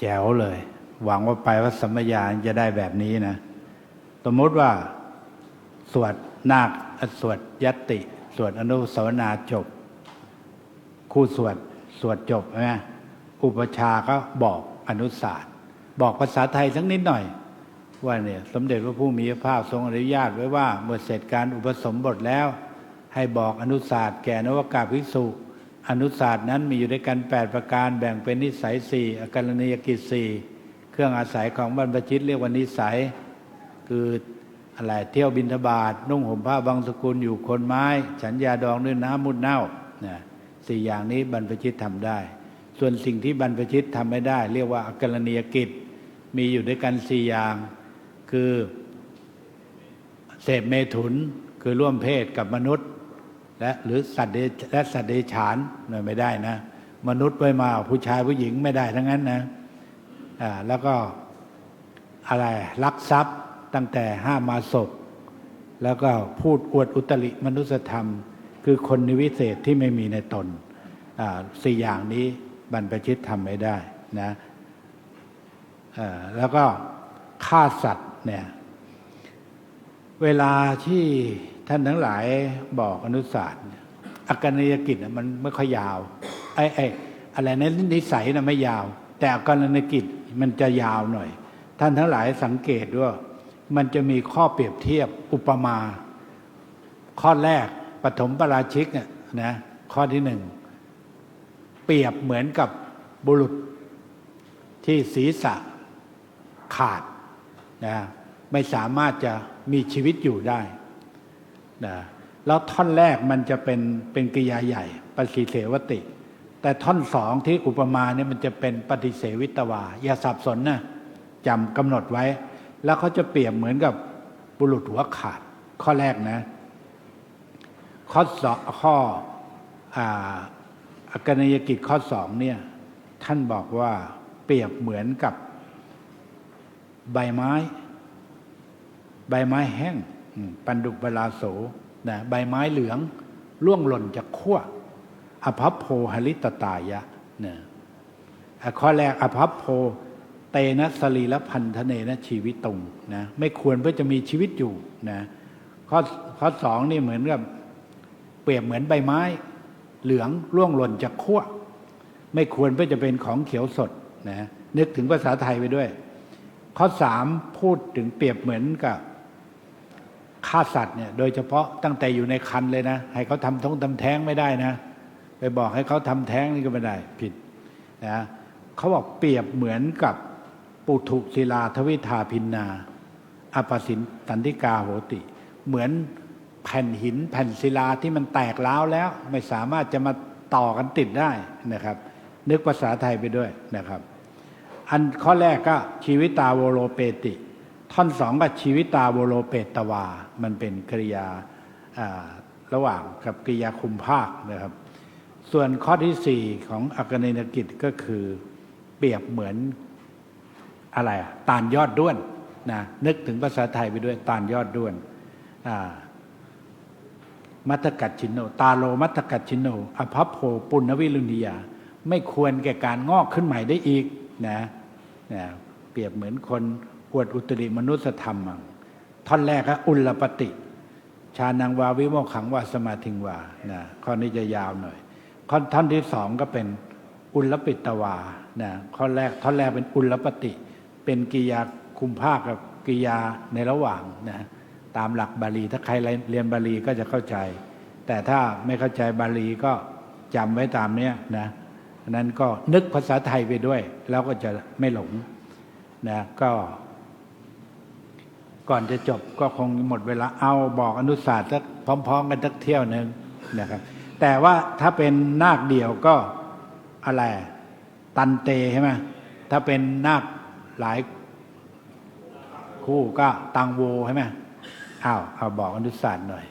แจ๋วเลยหวังว่าไปวัดสัมมยานจะได้แบบนี้นะสมมติว่าสวดนาคสวดยัตติสวดอนุสาวนาจบคู่สวดจบใช่ไหมอุปชาก็บอกอนุศาสตร์บอกภาษาไทยสักนิดหน่อยว่าเนี่ยสมเด็จพระผู้มีพระภาคทรงอนุญาตไว้ว่าเมื่อเสร็จการอุปสมบทแล้วให้บอกอนุศาสตร์แก่นวากาภิกษุอนุศาสตร์นั้นมีอยู่ด้วยกัน8ประการแบ่งเป็นนิสัย4อาการณียกิจ4เครื่องอาศัยของบรรพชิตเรียกว่านิสัยคืออะไรเที่ยวบิณฑบาตนุ่งห่มผ้าบางสกุลอยู่คนไม้ฉันยาดองด้วยน้ำมุดเน่า4อย่างนี้บรรพชิตทำได้ส่วนสิ่งที่บรรพชิตทำไม่ได้เรียกว่าอาการณียกิจมีอยู่ด้วยกัน4อย่างคือเสพเมถุนคือร่วมเพศกับมนุษย์หรือสัตว์และสัตว์เดรัจฉานไม่ได้นะมนุษย์ไว้มาผู้ชายผู้หญิงไม่ได้ทั้งนั้นนะแล้วก็อะไรลักทรัพย์ตั้งแต่5มาศพแล้วก็พูดอวดอุตริมนุสธรรมคือคนวิเศษที่ไม่มีในตน4อย่างนี้บรรพชิตทำไม่ได้นะแล้วก็ฆ่าสัตว์เนี่ยเวลาที่ท่านทั้งหลายบอกอนุศาสตร์อาการณียกิจมันไม่ค่อยยาวอะไรนั้นนิสัยนะไม่ยาวแต่อาการณียกิจมันจะยาวหน่อยท่านทั้งหลายสังเกตว่ามันจะมีข้อเปรียบเทียบอุปมาข้อแรกปฐมปราชิกเนี่ยนะข้อที่1เปรียบเหมือนกับบุรุษที่ศีรษะขาดนะไม่สามารถจะมีชีวิตอยู่ได้นะแล้วท่อนแรกมันจะเป็นกริยาใหญ่ปฏิเสวติแต่ท่อน2ที่อุปมาเนี่ยมันจะเป็นปฏิเสวิตวาอย่าสับสนนะจำกำหนดไว้แล้วเขาจะเปรียบเหมือนกับบุรุษหัวขาดข้อแรกนะข้ออาการณียกิจข้อ2เนี่ยท่านบอกว่าเปรียบเหมือนกับใบไม้แห้งปันดุปลาโสนะใบไม้เหลืองร่วงหล่นจากขั้วอภัพโพหลิตตายะนะข้อแรกอภัพโพเตนะสรีละพันธเนนะชีวิตตุงนะไม่ควรเพื่อจะมีชีวิตอยู่นะข้อ2นี่เหมือนกับเปรียบเหมือนใบไม้เหลืองร่วงหล่นจากขั้วไม่ควรเพื่อจะเป็นของเขียวสดนะนึกถึงภาษาไทยไปด้วยข้อ3พูดถึงเปรียบเหมือนกับฆ่าสัตว์เนี่ยโดยเฉพาะตั้งแต่อยู่ในครรภ์เลยนะให้เขาทำแท้งไม่ได้นะไปบอกให้เขาทำแท้งนี่ก็ไม่ได้ผิดนะเขาบอกเปรียบเหมือนกับปุถุศิลาทวิธาพินนาอปสินสันติกาโหติเหมือนแผ่นหินแผ่นศิลาที่มันแตกร้าวแล้วไม่สามารถจะมาต่อกันติดได้นะครับนึกภาษาไทยไปด้วยนะครับอันข้อแรกก็ชีวิตาโวโรเปติท่อน2ก็ชีวิตาโวโรเปตวามันเป็นกริยาระหว่างกับกริยาคุมภาคนะครับส่วนข้อที่4ของอาการณียกิจก็คือเปรียบเหมือนอะไรตาลยอดด้วนนะนึกถึงภาษาไทยไปด้วยตาลยอดด้วนมัตตกัจฉินโนตาโลมัตตกัจฉินโนอภัพโพปุณณวิรุณียาไม่ควรแก่การงอกขึ้นใหม่ได้อีกนะเปรียบเหมือนคนอวดอุตริมนุสธรรมท่อนแรกก็อุลปติชานังวาวิโมกขังวาสมาธิงวานะข้อนี้จะยาวหน่อยท่อนที่2ก็เป็นอุลปิตวานะท่อนแรกเป็นอุลปติเป็นกริยาคุมภาคกับกริยาในระหว่างนะตามหลักบาลีถ้าใครเรียนบาลีก็จะเข้าใจแต่ถ้าไม่เข้าใจบาลีก็จำไว้ตามเนี้ยนะนั้นก็นึกภาษาไทยไปด้วยแล้วก็จะไม่หลงนะก็ก่อนจะจบก็คงหมดเวลาเอาบอกอนุศาสตร์สักพร้อมๆกันสักเที่ยวนึงนะครับแต่ว่าถ้าเป็นนาคเดี่ยวก็อะไรตันเตใช่ไหมถ้าเป็นนาคหลายคู่ก็ตังโวใช่ไหมเอาบอกอนุศาสตร์หน่อย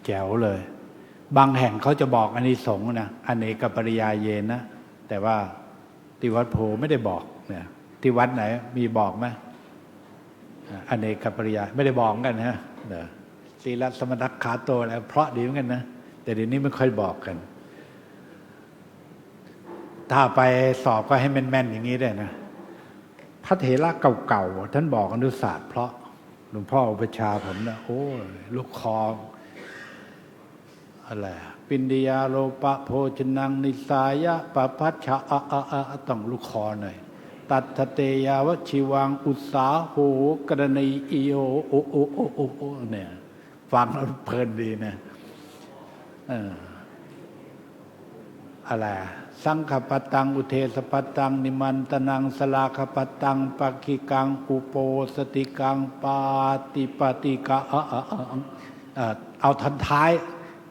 แจ๋วเลย บางแห่งเขาจะบอกอานิสงส์นะอเนกปริยายเยนะแต่ว่าที่วัดโพไม่ได้บอกเนี่ยที่วัดไหนมีบอกไหมอเนกปริยายไม่ได้บอกกันนะศีลสมนัคขาโตอะไรเพราะดีเหมือนกันนะแต่เดี๋ยวนี้ไม่ค่อยบอกกันถ้าไปสอบก็ให้แม่นๆอย่างนี้ได้นะพระเถระเก่าๆท่านบอกอนุศาสตร์เพราะหลวงพ่ออุปชาผมนะโอ้ลูกคออะไรปินดิยาโลปะโภชนังนิสายะปะพัชชะต้องลูกคอหน่อยตัตเตยาวชิวังอุสาโหกรณีอิโอโอเนี่ยฟังแล้วเพลินดีนะอะไรสังขปตังอุเทสปตังนิมันตนังสลาขปตังปักขิกังอุโปสติกังปาติปติกะเอาทันท้าย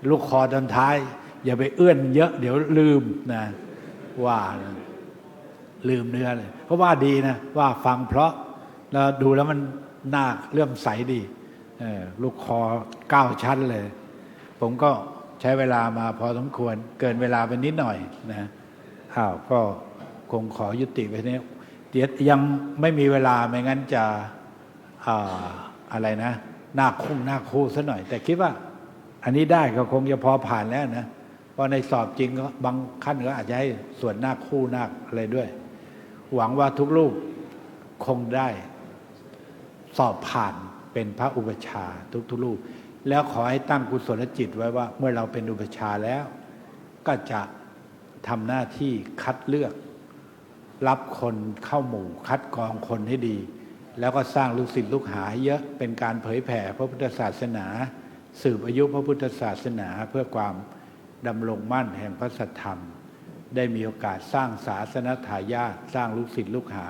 ลูกคอทันท้ายอย่าไปเอื้อนเยอะเดี๋ยวลืมนะว่าลืมเนื้อเลยเพราะว่าดีนะว่าฟังเพราะแล้วดูแล้วมันน่าเลื่อมใสดีลูกคอ9 ชั้นเลยผมก็ใช้เวลามาพอสมควรเกินเวลาไปนิดหน่อยนะก็คงขอยุติไว้นี้เดี๋ยวยังไม่มีเวลาไม่งั้นจะอะไรนะหน้าคู่ซะหน่อยแต่คิดว่าอันนี้ได้ก็คงจะพอผ่านแล้วนะเพราะในสอบจริงก็บางขั้นก็อาจจะให้ส่วนหน้าคู่หน้าอะไรด้วยหวังว่าทุกรูปคงได้สอบผ่านเป็นพระอุปชฌาย์ทุกรูปแล้วขอให้ตั้งกุศลจิตไว้ว่าเมื่อเราเป็นอุปชฌาย์แล้วก็จะทำหน้าที่คัดเลือกรับคนเข้าหมู่คัดกรองคนให้ดีแล้วก็สร้างลูกศิษย์ลูกหาเยอะเป็นการเผยแผ่พระพุทธศาสนาสืบอายุพระพุทธศาสนาเพื่อความดำรงมั่นแห่งพระสัทธรรมได้มีโอกาสสร้างศาสนทายาทสร้างลูกศิษย์ลูกหา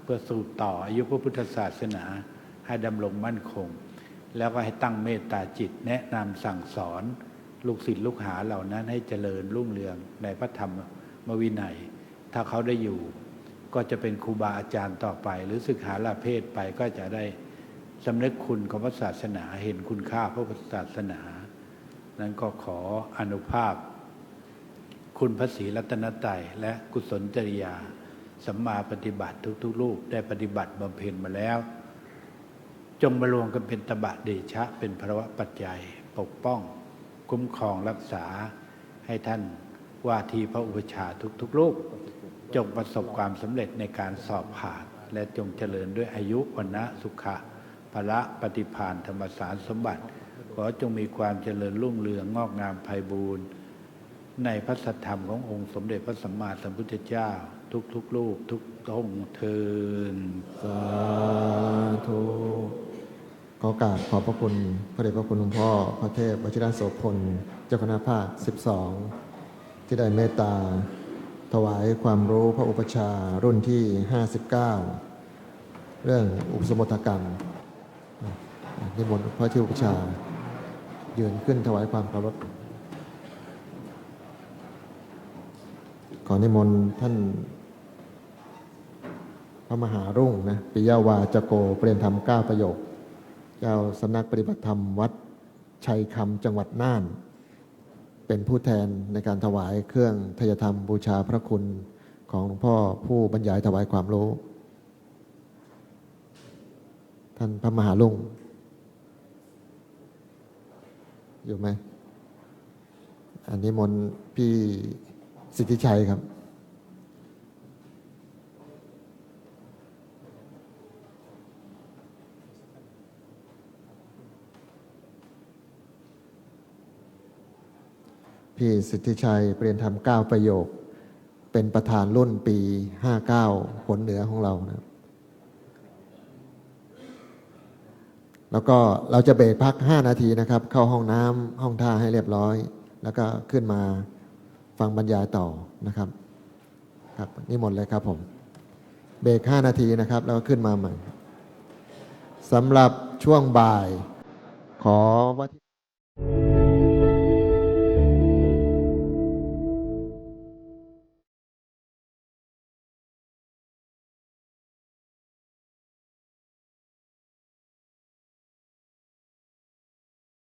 เพื่อสืบต่ออายุพระพุทธศาสนาให้ดำรงมั่นคงแล้วก็ให้ตั้งเมตตาจิตแนะนำสั่งสอนลูกศิษย์ลูกหาเหล่านั้นให้เจริญรุ่งเรืองในพระธรรมวินัยถ้าเขาได้อยู่ก็จะเป็นครูบาอาจารย์ต่อไปหรือศึกษาลาเพศไปก็จะได้สำนึกคุณของพระศาสนาเห็นคุณค่าพระพุทธศาสนานั้นก็ขออนุภาพคุณพระศรีรัตนตรัยและกุศลจริยาสัมมาปฏิบัติทุกๆรูปได้ปฏิบัติบำเพ็ญมาแล้วจงมารวมกันเป็นตบะเดชะเป็นภรวะปัจจัยปกป้องคุ้มครองรักษาให้ท่านว่าที่พระอุปชฌาย์ทุกๆรูปจงประสบความสำเร็จในการสอบผ่านและจงเจริญด้วยอายุวรรณะสุขะพละปฏิภาณธรรมสารสมบัติขอจงมีความเจริญรุ่งเรืองงอกงามไพบูรณ์ในพระสัทธรรมขององค์สมเด็จพระสัมมาสัมพุทธเจ้าทุกรูปทุกองค์เทินสาธุขอกราบขอบพระคุณพระเดชพระคุณหลวงพ่อพระเทพวชิรโสพลเจ้าคณะภาค12ที่ได้เมตตาถวายความรู้พระอุปชฌาย์รุ่นที่59เรื่องอุปสมบทกรรมนิมนต์พระที่อุปชฌาย์ยืนขึ้นถวายความเคารพขอนิมนต์ท่านพระมหารุ่งนะปิยวาจโกเปลี่ยนธรรม9ประโยคเจ้าสำนักปฏิบัติธรรมวัดชัยคำจังหวัดน่านเป็นผู้แทนในการถวายเครื่องทยธรรมบูชาพระคุณของหลวงพ่อผู้บรรยายถวายความรู้ท่านพระมหารุ่งอยู่ไหมอันนี้มนต์พี่สิทธิชัยครับพี่สิทธิชัยเปลี่ยนธรรม9ประโยคเป็นประธานรุ่นปี59ผลเหนือของเรานะแล้วก็เราจะเบรกพัก5นาทีนะครับเข้าห้องน้ำห้องท่าให้เรียบร้อยแล้วก็ขึ้นมาฟังบรรยายต่อนะครับครับนี่หมดเลยครับผมเบรก5นาทีนะครับแล้วก็ขึ้นมาใหม่สำหรับช่วงบ่ายขอว่า